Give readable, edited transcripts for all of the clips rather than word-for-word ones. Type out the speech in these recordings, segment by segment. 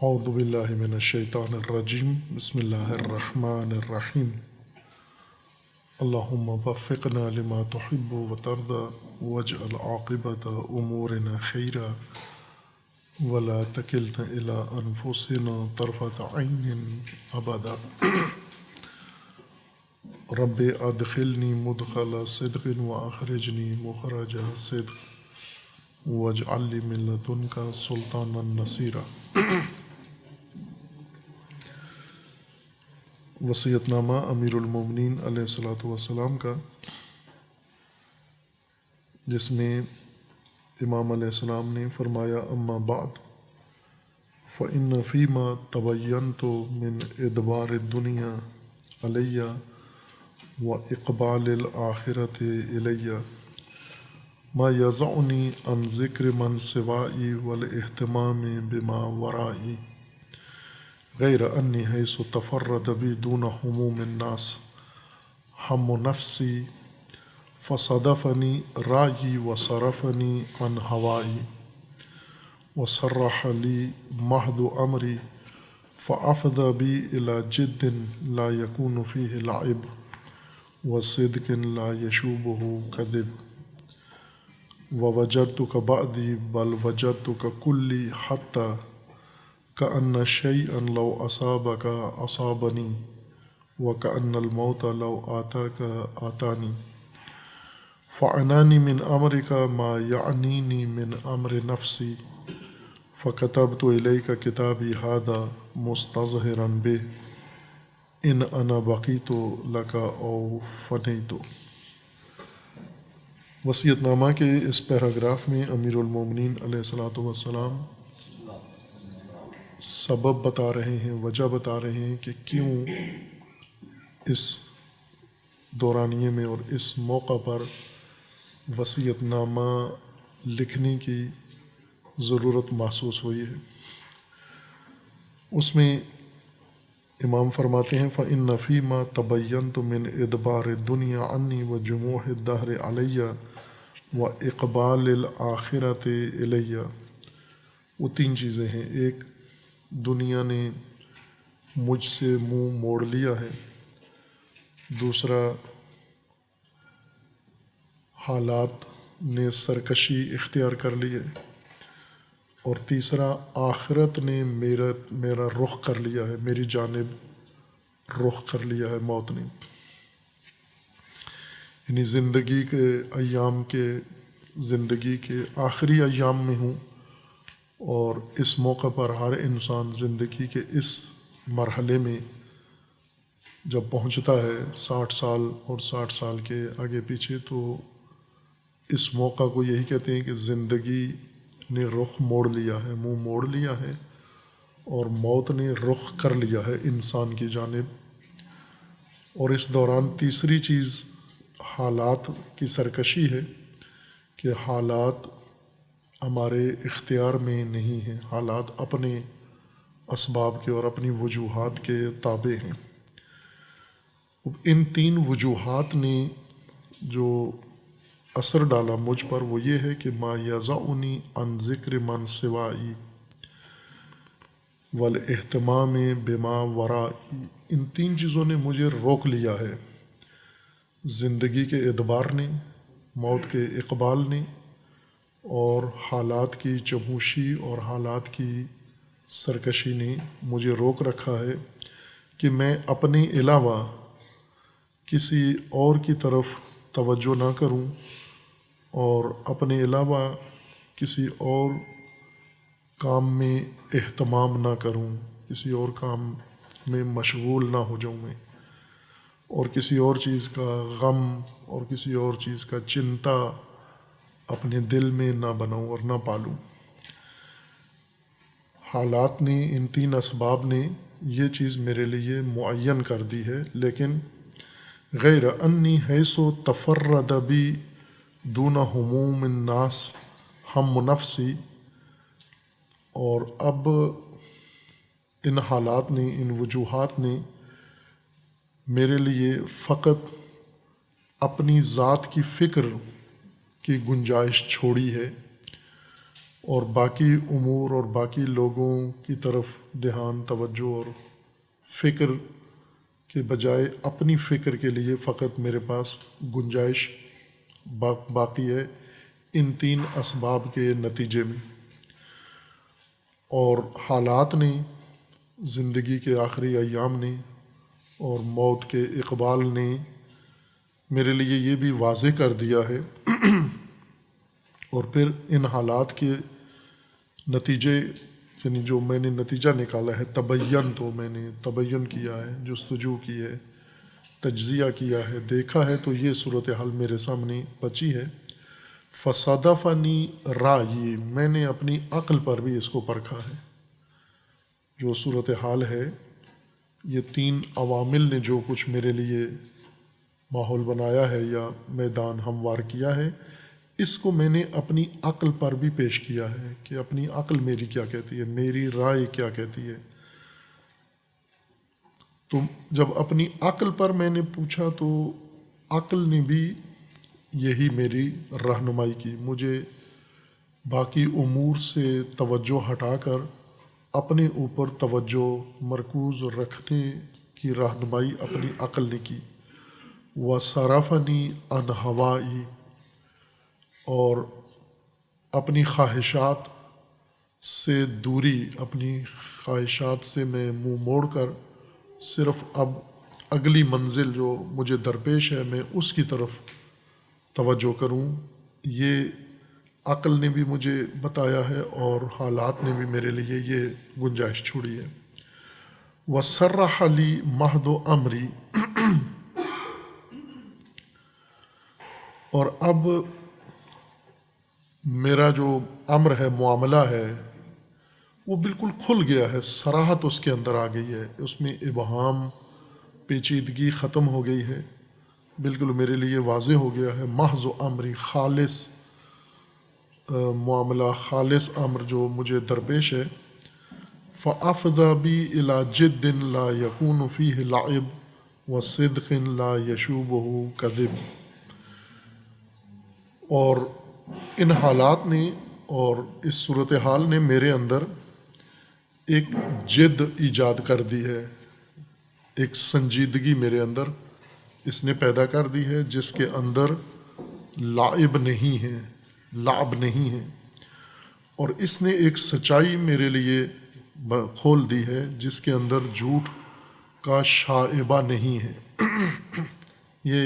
اعوذ باللہ من الشیطان الرجیم بسم اللہ الرحمن الرحیم اللہم وفقنا لما تحب وترضى واجعل عاقبۃ امورنا خیرا ولا تکلنا الی انفسنا طرفۃ عین ابدا رب ادخلنی مدخل صدق واخرجنی مخرج صدق واجعل لی من لدنک سلطانا نصیرا۔ وصیت نامہ امیر المومنین علیہ الصلاۃ والسلام کا، جس میں امام علیہ السلام نے فرمایا اما بعد فإن فيما تبینت من ادبار الدنیا علی واقبال الآخرۃ الی ما یضعنی عن ذکر من سوائی والاہتمام بما ورائی غیر انی حیث تفرد بی دون حموم الناس ہم نفسی فصدفنی رائی وصرفنی عن ہوائی وصرح لی مہد امری فافض بی الی جد لا یکون فیہ لعب وصدق لا یشوبہ کذب ووجدتک بعدی بل وجدتک کلی حتی کأن شیئا لو اصابک اصابنی وکأن الموت لو آتاک آتانی فعنانی من امرک ما یعنینی من امر نفسی فکتبت الیک کتابی ھذا مستظہرا بہ ان انا بقیت لک او فنیت۔ وصیت نامہ کے اس پیراگراف میں امیر المومنین علیہ الصلاۃ والسلام سبب بتا رہے ہیں، وجہ بتا رہے ہیں کہ کیوں اس دورانیے میں اور اس موقع پر وصیت نامہ لکھنے کی ضرورت محسوس ہوئی ہے۔ اس میں امام فرماتے ہیں فإن فيما تبینت من ادبار الدنیا عنی وجموع الدہر علی واقبال الآخرۃ الی، وہ تین چیزیں ہیں۔ ایک، دنیا نے مجھ سے منہ موڑ لیا ہے۔ دوسرا، حالات نے سرکشی اختیار کر لی ہے۔ اور تیسرا، آخرت نے میرا رخ کر لیا ہے، میری جانب رخ کر لیا ہے موت نے۔ یعنی زندگی کے آخری ایام میں ہوں، اور اس موقع پر ہر انسان زندگی کے اس مرحلے میں جب پہنچتا ہے 60 سال اور 60 سال کے آگے پیچھے، تو اس موقع کو یہی کہتے ہیں کہ زندگی نے رخ موڑ لیا ہے، منہ موڑ لیا ہے، اور موت نے رخ کر لیا ہے انسان کی جانب۔ اور اس دوران تیسری چیز حالات کی سرکشی ہے کہ حالات ہمارے اختیار میں نہیں ہیں، حالات اپنے اسباب کے اور اپنی وجوہات کے تابع ہیں۔ ان تین وجوہات نے جو اثر ڈالا مجھ پر وہ یہ ہے کہ ما یضعنی عن ذکر من سوائی والاہتمام بما ورائی، ان تین چیزوں نے مجھے روک لیا ہے، زندگی کے ادبار نے، موت کے اقبال نے، اور حالات کی چموشی اور حالات کی سرکشی نے مجھے روک رکھا ہے کہ میں اپنے علاوہ کسی اور کی طرف توجہ نہ کروں، اور اپنے علاوہ کسی اور کام میں اہتمام نہ کروں، کسی اور کام میں مشغول نہ ہو جاؤں میں، اور کسی اور چیز کا غم اور کسی اور چیز کا چنتا اپنے دل میں نہ بناؤں اور نہ پالوں۔ حالات نے، ان تین اسباب نے یہ چیز میرے لیے معین کر دی ہے، لیکن غیر انی حیث تفرد بی دون حموم الناس ہم نفسی، اور اب ان حالات نے، ان وجوہات نے میرے لیے فقط اپنی ذات کی فکر کی گنجائش چھوڑی ہے، اور باقی امور اور باقی لوگوں کی طرف دھیان توجہ اور فکر کے بجائے اپنی فکر کے لیے فقط میرے پاس گنجائش باقی ہے ان 3 اسباب کے نتیجے میں۔ اور حالات نے، زندگی کے آخری ایام نے اور موت کے اقبال نے میرے لیے یہ بھی واضح کر دیا ہے، اور پھر ان حالات کے نتیجے، یعنی جو میں نے نتیجہ نکالا ہے، تو میں نے تبین کیا ہے، جستجو کی ہے، تجزیہ کیا ہے، دیکھا ہے، تو یہ صورتحال میرے سامنے بچی ہے۔ فصادفنی رأیی، میں نے اپنی عقل پر بھی اس کو پرکھا ہے۔ جو صورتحال ہے، یہ 3 عوامل نے جو کچھ میرے لیے ماحول بنایا ہے یا میدان ہموار کیا ہے، اس کو میں نے اپنی عقل پر بھی پیش کیا ہے کہ اپنی عقل میری کیا کہتی ہے، میری رائے کیا کہتی ہے۔ تو جب اپنی عقل پر میں نے پوچھا تو عقل نے بھی یہی میری رہنمائی کی، مجھے باقی امور سے توجہ ہٹا کر اپنے اوپر توجہ مرکوز رکھنے کی رہنمائی اپنی عقل نے کی۔ وصرفنی عن ہوائی، اور اپنی خواہشات سے دوری، اپنی خواہشات سے میں منہ موڑ کر صرف اب اگلی منزل جو مجھے درپیش ہے میں اس کی طرف توجہ کروں۔ یہ عقل نے بھی مجھے بتایا ہے اور حالات نے بھی میرے لیے یہ گنجائش چھوڑی ہے۔ وصرح لی مہد و امری، اور اب میرا جو امر ہے، معاملہ ہے، وہ بالکل کھل گیا ہے، صراحت اس کے اندر آ گئی ہے، اس میں ابہام، پیچیدگی ختم ہو گئی ہے، بالکل میرے لیے واضح ہو گیا ہے۔ محض و امری، خالص معاملہ، خالص امر جو مجھے درپیش ہے۔ فَأَفْضَى بِي إِلَى جِدٍّ لَا يَكُونُ فِيهِ لَعِبٌ وَصِدْقٍ لَا يَشُوبُهُ كَذِبٌ، اور ان حالات نے اور اس صورتحال نے میرے اندر ایک جد ایجاد کر دی ہے، ایک سنجیدگی میرے اندر اس نے پیدا کر دی ہے جس کے اندر لعب نہیں ہے، لعب نہیں ہے، اور اس نے ایک سچائی میرے لیے کھول دی ہے جس کے اندر جھوٹ کا شائبہ نہیں ہے۔ یہ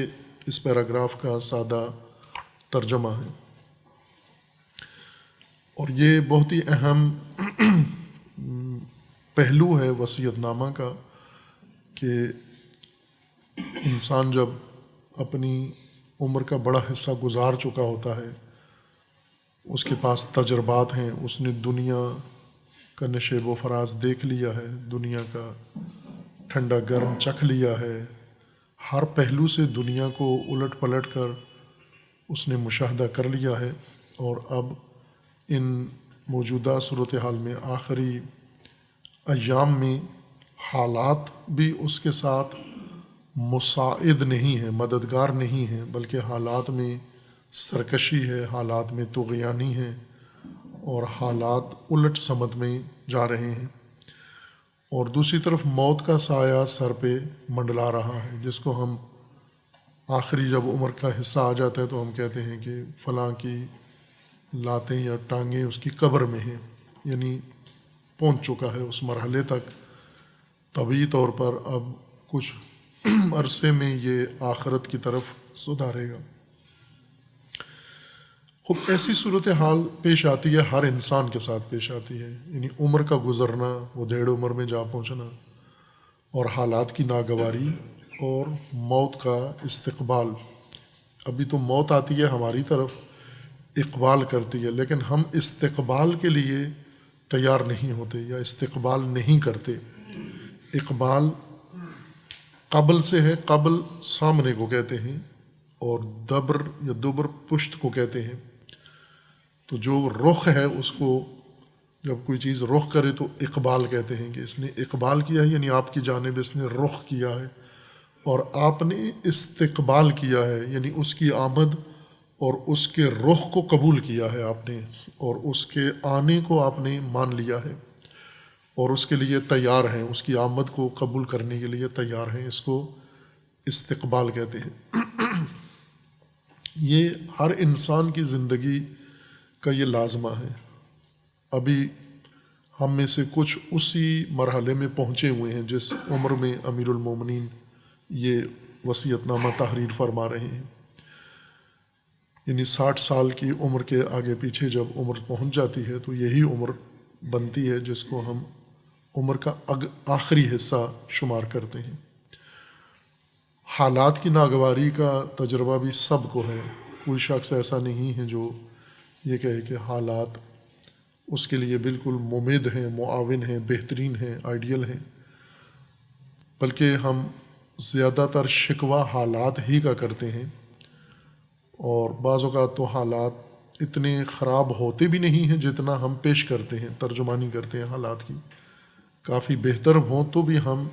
اس پیراگراف کا سادہ ترجمہ ہے، اور یہ بہت ہی اہم پہلو ہے وصیت نامہ کا کہ انسان جب اپنی عمر کا بڑا حصہ گزار چکا ہوتا ہے، اس کے پاس تجربات ہیں، اس نے دنیا کا نشیب و فراز دیکھ لیا ہے، دنیا کا ٹھنڈا گرم چکھ لیا ہے، ہر پہلو سے دنیا کو الٹ پلٹ کر اس نے مشاہدہ کر لیا ہے، اور اب ان موجودہ صورتحال میں آخری ایام میں حالات بھی اس کے ساتھ مساعد نہیں ہیں، مددگار نہیں ہیں، بلکہ حالات میں سرکشی ہے، حالات میں طغیانی ہے، اور حالات الٹ سمت میں جا رہے ہیں، اور دوسری طرف موت کا سایہ سر پہ منڈلا رہا ہے، جس کو ہم آخری جب عمر کا حصہ آ جاتا ہے تو ہم کہتے ہیں کہ فلاں کی لاتیں یا ٹانگیں اس کی قبر میں ہیں، یعنی پہنچ چکا ہے اس مرحلے تک، طبعی طور پر اب کچھ عرصے میں یہ آخرت کی طرف سدھارے گا۔ خود ایسی صورتحال پیش آتی ہے، ہر انسان کے ساتھ پیش آتی ہے، یعنی عمر کا گزرنا، وہ دھیڑ عمر میں جا پہنچنا، اور حالات کی ناگواری اور موت کا استقبال۔ ابھی تو موت آتی ہے ہماری طرف، اقبال کرتی ہے، لیکن ہم استقبال کے لیے تیار نہیں ہوتے یا استقبال نہیں کرتے۔ اقبال قبل سے ہے، قبل سامنے کو کہتے ہیں، اور دبر یا دبر پشت کو کہتے ہیں۔ تو جو رخ ہے اس کو جب کوئی چیز رخ کرے تو اقبال کہتے ہیں کہ اس نے اقبال کیا ہے، یعنی آپ کی جانب اس نے رخ کیا ہے، اور آپ نے استقبال کیا ہے، یعنی اس کی آمد اور اس کے رخ کو قبول کیا ہے آپ نے، اور اس کے آنے کو آپ نے مان لیا ہے اور اس کے لیے تیار ہیں، اس کی آمد کو قبول کرنے کے لیے تیار ہیں، اس کو استقبال کہتے ہیں۔ یہ ہر انسان کی زندگی کا یہ لازمہ ہے۔ ابھی ہم میں سے کچھ اسی مرحلے میں پہنچے ہوئے ہیں جس عمر میں امیر المومنین یہ وصیت نامہ تحریر فرما رہے ہیں، یعنی 60 سال کی عمر کے آگے پیچھے جب عمر پہنچ جاتی ہے تو یہی عمر بنتی ہے جس کو ہم عمر کا آخری حصہ شمار کرتے ہیں۔ حالات کی ناگواری کا تجربہ بھی سب کو ہے، کوئی شخص ایسا نہیں ہے جو یہ کہے کہ حالات اس کے لیے بالکل ممید ہیں، معاون ہیں، بہترین ہیں، آئیڈیل ہیں، بلکہ ہم زیادہ تر شکوہ حالات ہی کا کرتے ہیں، اور بعض اوقات تو حالات اتنے خراب ہوتے بھی نہیں ہیں جتنا ہم پیش کرتے ہیں، ترجمانی کرتے ہیں حالات کی، کافی بہتر ہوں تو بھی ہم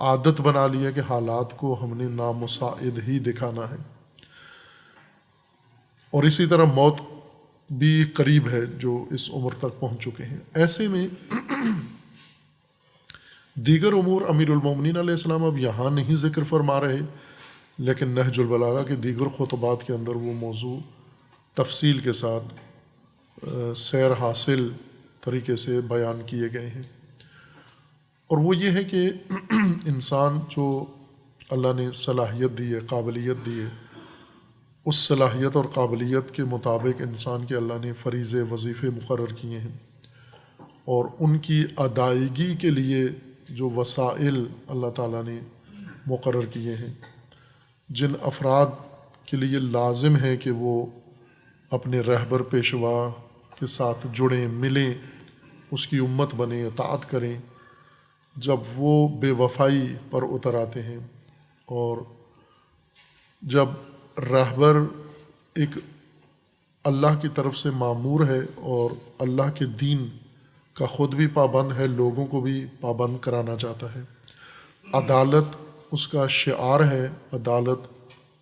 عادت بنا لی ہے کہ حالات کو ہم نے نامساعد ہی دکھانا ہے۔ اور اسی طرح موت بھی قریب ہے جو اس عمر تک پہنچ چکے ہیں۔ ایسے میں دیگر امور امیر المومنین علیہ السلام اب یہاں نہیں ذکر فرما رہے، لیکن نہج البلاغہ کے دیگر خطبات کے اندر وہ موضوع تفصیل کے ساتھ سیر حاصل طریقے سے بیان کیے گئے ہیں، اور وہ یہ ہے کہ انسان جو اللہ نے صلاحیت دی ہے، قابلیت دی ہے، اس صلاحیت اور قابلیت کے مطابق انسان کے اللہ نے فریضے وظیفے مقرر کیے ہیں، اور ان کی ادائیگی کے لیے جو وسائل اللہ تعالیٰ نے مقرر کیے ہیں، جن افراد کے لیے لازم ہے کہ وہ اپنے رہبر پیشوا کے ساتھ جڑیں، ملیں، اس کی امت بنیں، اطاعت کریں، جب وہ بے وفائی پر اتر آتے ہیں، اور جب رہبر ایک اللہ کی طرف سے مامور ہے اور اللہ کے دین کا خود بھی پابند ہے، لوگوں کو بھی پابند کرانا چاہتا ہے، عدالت اس کا شعار ہے، عدالت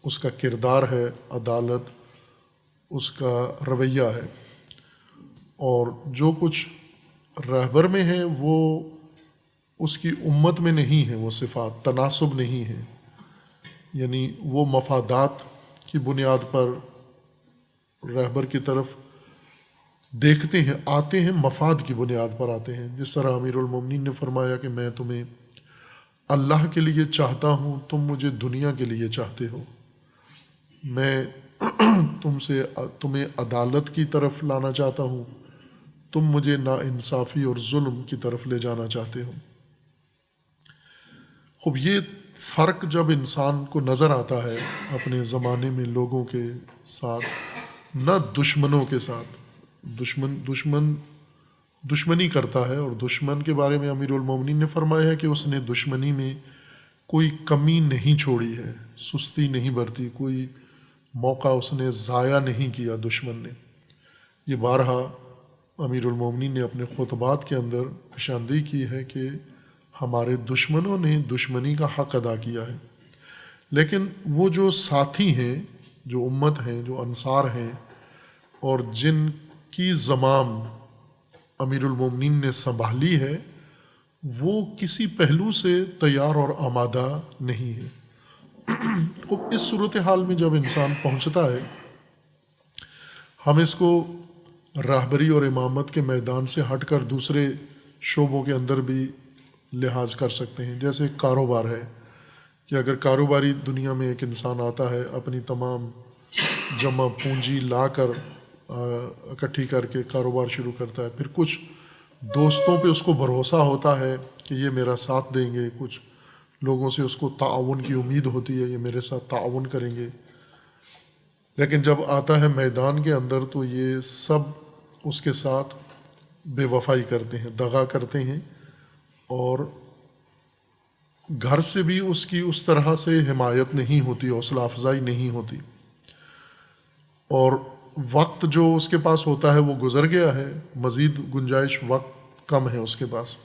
اس کا کردار ہے، عدالت اس کا رویہ ہے، اور جو کچھ رہبر میں ہے وہ اس کی امت میں نہیں ہے، وہ صفات تناسب نہیں ہے، یعنی وہ مفادات کی بنیاد پر رہبر کی طرف دیکھتے ہیں، آتے ہیں، مفاد کی بنیاد پر آتے ہیں، جس طرح امیر المومنین نے فرمایا کہ میں تمہیں اللہ کے لیے چاہتا ہوں، تم مجھے دنیا کے لیے چاہتے ہو، میں تمہیں عدالت کی طرف لانا چاہتا ہوں، تم مجھے ناانصافی اور ظلم کی طرف لے جانا چاہتے ہو۔ خوب یہ فرق جب انسان کو نظر آتا ہے اپنے زمانے میں لوگوں کے ساتھ، نہ دشمنوں کے ساتھ، دشمنی کرتا ہے، اور دشمن کے بارے میں امیر المومنین نے فرمایا ہے کہ اس نے دشمنی میں کوئی کمی نہیں چھوڑی ہے، سستی نہیں برتی، کوئی موقع اس نے ضائع نہیں کیا دشمن نے۔ یہ بارہا امیر المومنین نے اپنے خطبات کے اندر نشاندہی کی ہے کہ ہمارے دشمنوں نے دشمنی کا حق ادا کیا ہے، لیکن وہ جو ساتھی ہیں، جو امت ہیں، جو انصار ہیں، اور جن کی زمام امیر المومنین نے سنبھالی ہے، وہ کسی پہلو سے تیار اور آمادہ نہیں ہے۔ تو اس صورتحال میں جب انسان پہنچتا ہے، ہم اس کو راہبری اور امامت کے میدان سے ہٹ کر دوسرے شعبوں کے اندر بھی لحاظ کر سکتے ہیں، جیسے کاروبار ہے، کہ اگر کاروباری دنیا میں ایک انسان آتا ہے، اپنی تمام جمع پونجی لا کر اکٹھی کر کے کاروبار شروع کرتا ہے، پھر کچھ دوستوں پہ اس کو بھروسہ ہوتا ہے کہ یہ میرا ساتھ دیں گے، کچھ لوگوں سے اس کو تعاون کی امید ہوتی ہے، یہ میرے ساتھ تعاون کریں گے، لیکن جب آتا ہے میدان کے اندر تو یہ سب اس کے ساتھ بے وفائی کرتے ہیں، دغا کرتے ہیں، اور گھر سے بھی اس کی اس طرح سے حمایت نہیں ہوتی، حوصلہ افزائی نہیں ہوتی، اور وقت جو اس کے پاس ہوتا ہے وہ گزر گیا ہے، مزید گنجائش وقت کم ہے اس کے پاس۔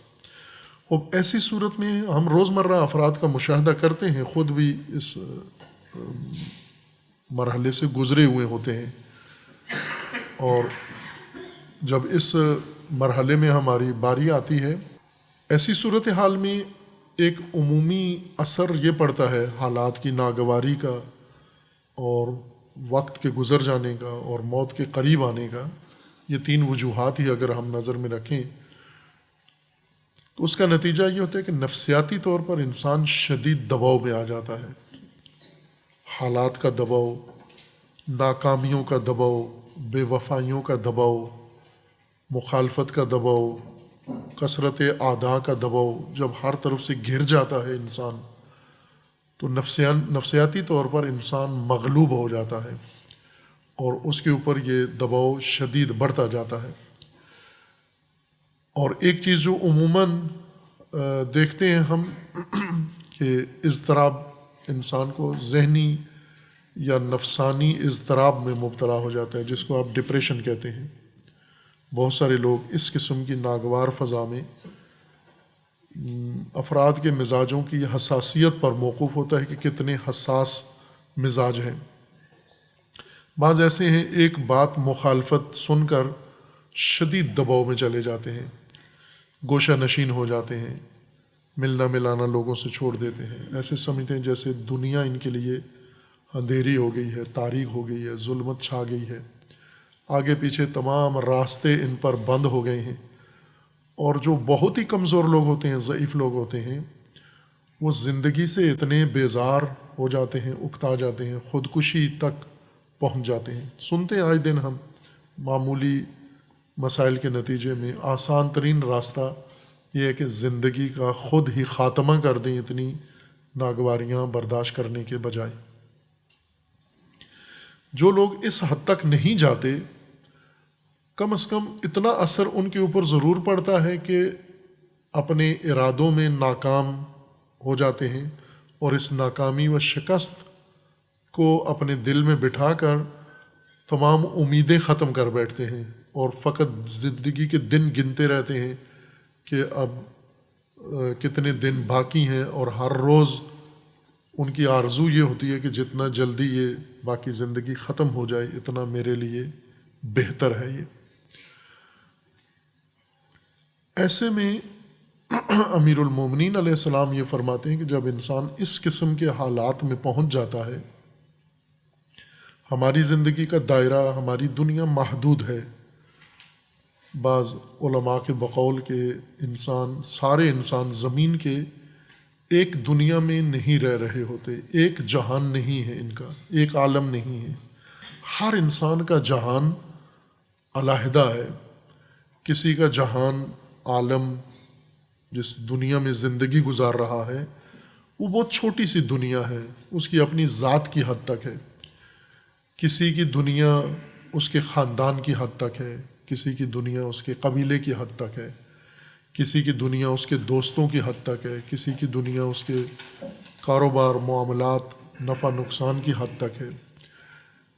اب ایسی صورت میں ہم روزمرہ افراد کا مشاہدہ کرتے ہیں، خود بھی اس مرحلے سے گزرے ہوئے ہوتے ہیں، اور جب اس مرحلے میں ہماری باری آتی ہے، ایسی صورتحال میں ایک عمومی اثر یہ پڑتا ہے حالات کی ناگواری کا اور وقت کے گزر جانے کا اور موت کے قریب آنے کا. یہ 3 وجوہات ہی اگر ہم نظر میں رکھیں تو اس کا نتیجہ یہ ہوتا ہے کہ نفسیاتی طور پر انسان شدید دباؤ میں آ جاتا ہے. حالات کا دباؤ، ناکامیوں کا دباؤ، بے وفائیوں کا دباؤ، مخالفت کا دباؤ، کثرت اعداء کا دباؤ جب ہر طرف سے گھر جاتا ہے انسان، تو نفسیاتی طور پر انسان مغلوب ہو جاتا ہے اور اس کے اوپر یہ دباؤ شدید بڑھتا جاتا ہے. اور ایک چیز جو عموماً دیکھتے ہیں ہم کہ اضطراب انسان کو ذہنی یا نفسانی اضطراب میں مبتلا ہو جاتا ہے، جس کو آپ ڈپریشن کہتے ہیں. بہت سارے لوگ اس قسم کی ناگوار فضا میں افراد کے مزاجوں کی حساسیت پر موقوف ہوتا ہے کہ کتنے حساس مزاج ہیں. بعض ایسے ہیں ایک بات مخالفت سن کر شدید دباؤ میں چلے جاتے ہیں، گوشہ نشین ہو جاتے ہیں، ملنا ملانا لوگوں سے چھوڑ دیتے ہیں. ایسے سمجھتے ہیں جیسے دنیا ان کے لیے اندھیری ہو گئی ہے، تاریک ہو گئی ہے، ظلمت چھا گئی ہے، آگے پیچھے تمام راستے ان پر بند ہو گئے ہیں. اور جو بہت ہی کمزور لوگ ہوتے ہیں، ضعیف لوگ ہوتے ہیں، وہ زندگی سے اتنے بیزار ہو جاتے ہیں، اکتا جاتے ہیں، خودکشی تک پہنچ جاتے ہیں. سنتے ہیں آئے دن ہم معمولی مسائل کے نتیجے میں آسان ترین راستہ یہ ہے کہ زندگی کا خود ہی خاتمہ کر دیں اتنی ناگواریاں برداشت کرنے کے بجائے. جو لوگ اس حد تک نہیں جاتے، کم از کم اتنا اثر ان کے اوپر ضرور پڑتا ہے کہ اپنے ارادوں میں ناکام ہو جاتے ہیں اور اس ناکامی و شکست کو اپنے دل میں بٹھا کر تمام امیدیں ختم کر بیٹھتے ہیں اور فقط زندگی کے دن گنتے رہتے ہیں کہ اب کتنے دن باقی ہیں، اور ہر روز ان کی آرزو یہ ہوتی ہے کہ جتنا جلدی یہ باقی زندگی ختم ہو جائے اتنا میرے لیے بہتر ہے. یہ ایسے میں امیر المومنین علیہ السلام یہ فرماتے ہیں کہ جب انسان اس قسم کے حالات میں پہنچ جاتا ہے، ہماری زندگی کا دائرہ، ہماری دنیا محدود ہے. بعض علماء کے بقول کہ سارے انسان زمین کے ایک دنیا میں نہیں رہ رہے ہوتے، ایک جہان نہیں ہے، ان کا ایک عالم نہیں ہے. ہر انسان کا جہان علیحدہ ہے. کسی کا جہان، عالم جس دنیا میں زندگی گزار رہا ہے، وہ بہت چھوٹی سی دنیا ہے، اس کی اپنی ذات کی حد تک ہے. کسی کی دنیا اس کے خاندان کی حد تک ہے، کسی کی دنیا اس کے قبیلے کی حد تک ہے، کسی کی دنیا اس کے دوستوں کی حد تک ہے، کسی کی دنیا اس کے کاروبار، معاملات، نفع نقصان کی حد تک ہے.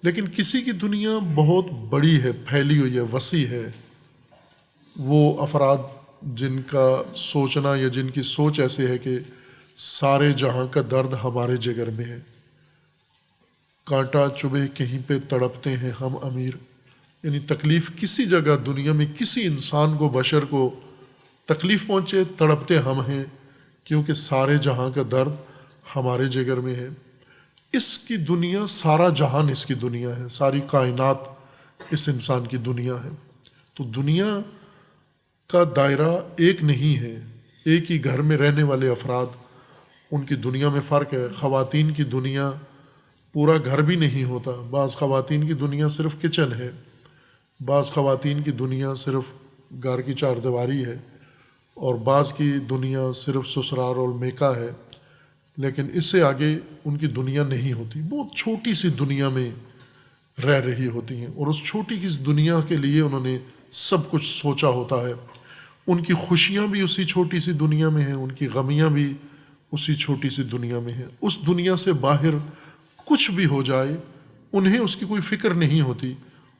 لیکن کسی کی دنیا بہت بڑی ہے، پھیلی ہوئی ہے، وسیع ہے. وہ افراد جن کا سوچنا یا جن کی سوچ ایسے ہے کہ سارے جہاں کا درد ہمارے جگر میں ہے، کانٹا چبھے کہیں پہ تڑپتے ہیں ہم امیر. یعنی تکلیف کسی جگہ دنیا میں کسی انسان کو، بشر کو تکلیف پہنچے، تڑپتے ہم ہیں، کیونکہ سارے جہاں کا درد ہمارے جگر میں ہے. اس کی دنیا، سارا جہان اس کی دنیا ہے، ساری کائنات اس انسان کی دنیا ہے. تو دنیا کا دائرہ ایک نہیں ہے. ایک ہی گھر میں رہنے والے افراد، ان کی دنیا میں فرق ہے. خواتین کی دنیا پورا گھر بھی نہیں ہوتا. بعض خواتین کی دنیا صرف کچن ہے، بعض خواتین کی دنیا صرف گھر کی چار دیواری ہے، اور بعض کی دنیا صرف سسرال اور میکہ ہے. لیکن اس سے آگے ان کی دنیا نہیں ہوتی. بہت چھوٹی سی دنیا میں رہ رہی ہوتی ہیں، اور اس چھوٹی کی دنیا کے لیے انہوں نے سب کچھ سوچا ہوتا ہے. ان کی خوشیاں بھی اسی چھوٹی سی دنیا میں ہیں، ان کی غمیاں بھی اسی چھوٹی سی دنیا میں ہیں. اس دنیا سے باہر کچھ بھی ہو جائے انہیں اس کی کوئی فکر نہیں ہوتی.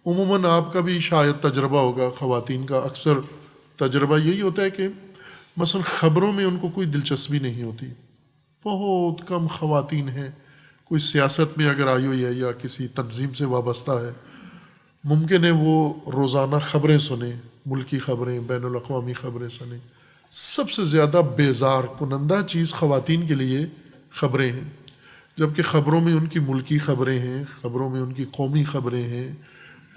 عموماً آپ کا بھی شاید تجربہ ہوگا، خواتین کا اکثر تجربہ یہی ہوتا ہے کہ مثلا خبروں میں ان کو کوئی دلچسپی نہیں ہوتی. بہت کم خواتین ہیں کوئی سیاست میں اگر آئی ہوئی ہے یا کسی تنظیم سے وابستہ ہے، ممکن ہے وہ روزانہ خبریں سنیں، ملکی خبریں، بین الاقوامی خبریں سنیں۔ سب سے زیادہ بیزار کنندہ چیز خواتین کے لیے خبریں ہیں، جبکہ خبروں میں ان کی ملکی خبریں ہیں، خبروں میں ان کی قومی خبریں ہیں،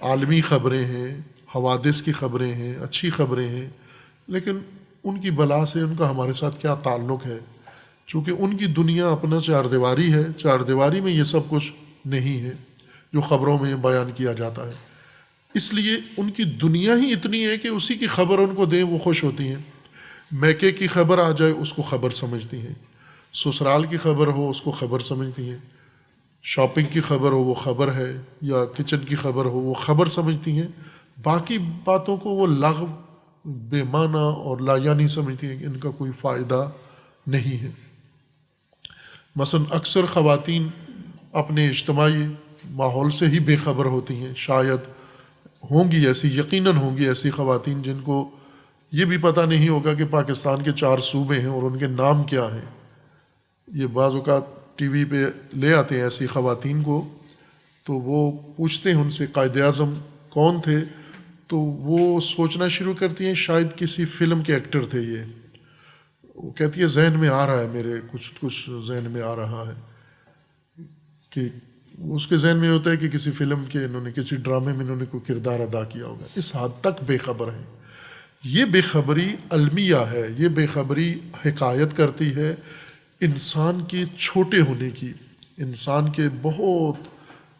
عالمی خبریں ہیں، حوادث کی خبریں ہیں، اچھی خبریں ہیں، لیکن ان کی بلا سے ان کا ہمارے ساتھ کیا تعلق ہے؟ چونکہ ان کی دنیا اپنا چار دیواری ہے، چار دیواری میں یہ سب کچھ نہیں ہے جو خبروں میں بیان کیا جاتا ہے، اس لیے ان کی دنیا ہی اتنی ہے کہ اسی کی خبر ان کو دیں وہ خوش ہوتی ہیں۔ میکے کی خبر آ جائے اس کو خبر سمجھتی ہیں، سسرال کی خبر ہو اس کو خبر سمجھتی ہیں، شاپنگ کی خبر ہو وہ خبر ہے، یا کچن کی خبر ہو وہ خبر سمجھتی ہیں، باقی باتوں کو وہ لغو، بے معنی اور لایعنی سمجھتی ہیں کہ ان کا کوئی فائدہ نہیں ہے۔ مثلا اکثر خواتین اپنے اجتماعی ماحول سے ہی بے خبر ہوتی ہیں، شاید ہوں گی ایسی، یقیناً ہوں گی ایسی خواتین جن کو یہ بھی پتہ نہیں ہوگا کہ پاکستان کے 4 صوبے ہیں اور ان کے نام کیا ہیں۔ یہ بعض اوقات ٹی وی پہ لے آتے ہیں ایسی خواتین کو، تو وہ پوچھتے ہیں ان سے قائد اعظم کون تھے، تو وہ سوچنا شروع کرتی ہیں شاید کسی فلم کے ایکٹر تھے یہ۔ وہ کہتی ہے ذہن میں آ رہا ہے، میرے کچھ ذہن میں آ رہا ہے، کہ اس کے ذہن میں ہوتا ہے کہ کسی فلم کے انہوں نے کسی ڈرامے میں انہوں نے کوئی کردار ادا کیا ہوگا۔ اس حد تک بے خبر ہیں۔ یہ بے خبری المیہ ہے، یہ بے خبری حکایت کرتی ہے انسان کے چھوٹے ہونے کی، انسان کے بہت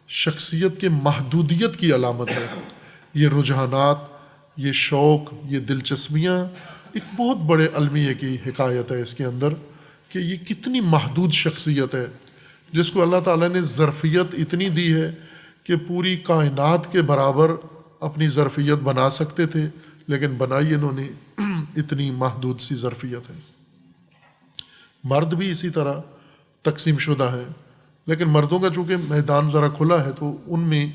شخصیت کے محدودیت کی علامت ہے۔ یہ رجحانات، یہ شوق، یہ دلچسپیاں ایک بہت بڑے المیہ کی حکایت ہے اس کے اندر، کہ یہ کتنی محدود شخصیت ہے جس کو اللہ تعالیٰ نے ظرفیت اتنی دی ہے کہ پوری کائنات کے برابر اپنی ظرفیت بنا سکتے تھے، لیکن بنائی انہوں نے اتنی محدود سی ظرفیت ہے۔ مرد بھی اسی طرح تقسیم شدہ ہیں، لیکن مردوں کا چونکہ میدان ذرا کھلا ہے تو ان میں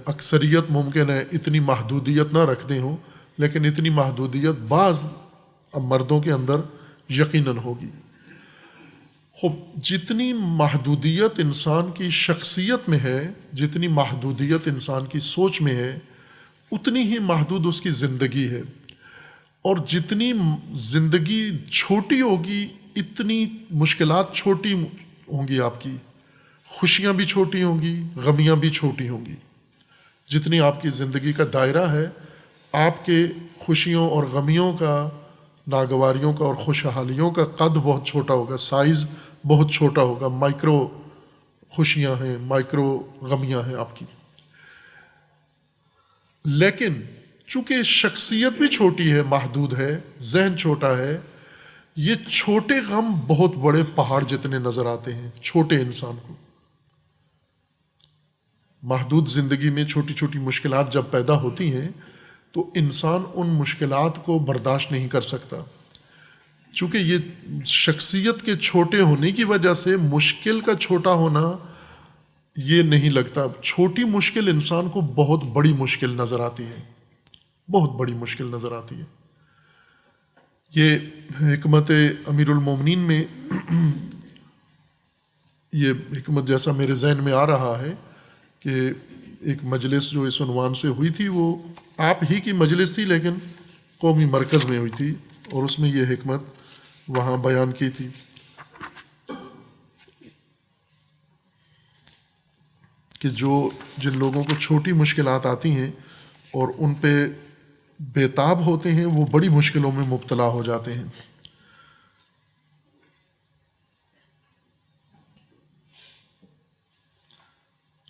اکثریت ممکن ہے اتنی محدودیت نہ رکھتے ہوں، لیکن اتنی محدودیت بعض مردوں کے اندر یقیناً ہوگی۔ خب جتنی محدودیت انسان کی شخصیت میں ہے، جتنی محدودیت انسان کی سوچ میں ہے، اتنی ہی محدود اس کی زندگی ہے، اور جتنی زندگی چھوٹی ہوگی اتنی مشکلات چھوٹی ہوں گی، آپ کی خوشیاں بھی چھوٹی ہوں گی، غمیاں بھی چھوٹی ہوں گی۔ جتنی آپ کی زندگی کا دائرہ ہے، آپ کے خوشیوں اور غمیوں کا، ناگواریوں کا اور خوشحالیوں کا قد بہت چھوٹا ہوگا، سائز بہت چھوٹا ہوگا، مائکرو خوشیاں ہیں، مائکرو غمیاں ہیں آپ کی۔ لیکن چونکہ شخصیت بھی چھوٹی ہے، محدود ہے، ذہن چھوٹا ہے، یہ چھوٹے غم بہت بڑے پہاڑ جتنے نظر آتے ہیں چھوٹے انسان کو۔ محدود زندگی میں چھوٹی چھوٹی مشکلات جب پیدا ہوتی ہیں تو انسان ان مشکلات کو برداشت نہیں کر سکتا، چونکہ یہ شخصیت کے چھوٹے ہونے کی وجہ سے مشکل کا چھوٹا ہونا یہ نہیں لگتا۔ چھوٹی مشکل انسان کو بہت بڑی مشکل نظر آتی ہے، بہت بڑی مشکل نظر آتی ہے۔ یہ حکمت امیر المومنین میں یہ حکمت جیسا میرے ذہن میں آ رہا ہے کہ ایک مجلس جو اس عنوان سے ہوئی تھی، وہ آپ ہی کی مجلس تھی لیکن قومی مرکز میں ہوئی تھی، اور اس میں یہ حکمت وہاں بیان کی تھی کہ جن لوگوں کو چھوٹی مشکلات آتی ہیں اور ان پہ بےتاب ہوتے ہیں، وہ بڑی مشکلوں میں مبتلا ہو جاتے ہیں۔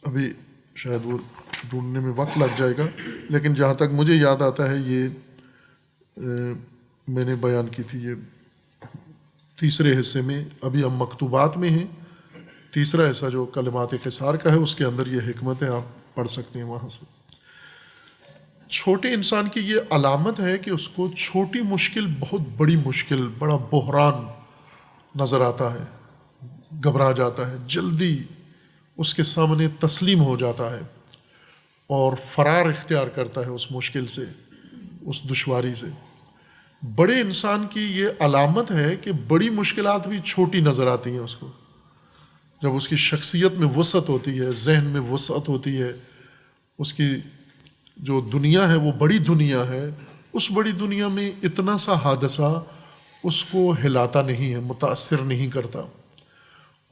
ابھی شاید وہ ڈھونڈنے میں وقت لگ جائے گا، لیکن جہاں تک مجھے یاد آتا ہے یہ میں نے بیان کی تھی، یہ تیسرے حصے میں، ابھی ہم مکتوبات میں ہیں، تیسرا حصہ جو کلمات قصار کا ہے اس کے اندر یہ حکمت ہے، آپ پڑھ سکتے ہیں وہاں سے۔ چھوٹے انسان کی یہ علامت ہے کہ اس کو چھوٹی مشکل بہت بڑی مشکل، بڑا بحران نظر آتا ہے، گھبرا جاتا ہے، جلدی اس کے سامنے تسلیم ہو جاتا ہے اور فرار اختیار کرتا ہے اس مشکل سے، اس دشواری سے۔ بڑے انسان کی یہ علامت ہے کہ بڑی مشکلات بھی چھوٹی نظر آتی ہیں اس کو، جب اس کی شخصیت میں وسعت ہوتی ہے، ذہن میں وسعت ہوتی ہے، اس کی جو دنیا ہے وہ بڑی دنیا ہے، اس بڑی دنیا میں اتنا سا حادثہ اس کو ہلاتا نہیں ہے، متاثر نہیں کرتا،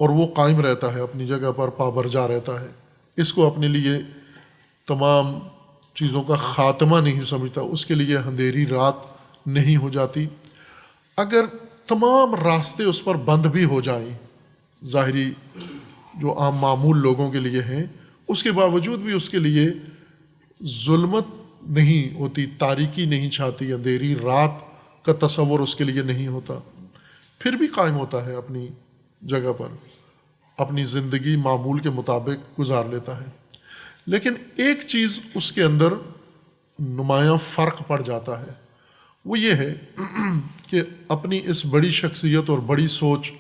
اور وہ قائم رہتا ہے اپنی جگہ پر، پابرجا رہتا ہے، اس کو اپنے لیے تمام چیزوں کا خاتمہ نہیں سمجھتا، اس کے لیے اندھیری رات نہیں ہو جاتی۔ اگر تمام راستے اس پر بند بھی ہو جائیں، ظاہری جو عام معمول لوگوں کے لیے ہیں، اس کے باوجود بھی اس کے لیے ظلمت نہیں ہوتی، تاریکی نہیں چھاتی، اندھیری رات کا تصور اس کے لیے نہیں ہوتا، پھر بھی قائم ہوتا ہے اپنی جگہ پر، اپنی زندگی معمول کے مطابق گزار لیتا ہے۔ لیکن ایک چیز اس کے اندر نمایاں فرق پڑ جاتا ہے، وہ یہ ہے کہ اپنی اس بڑی شخصیت اور بڑی سوچ،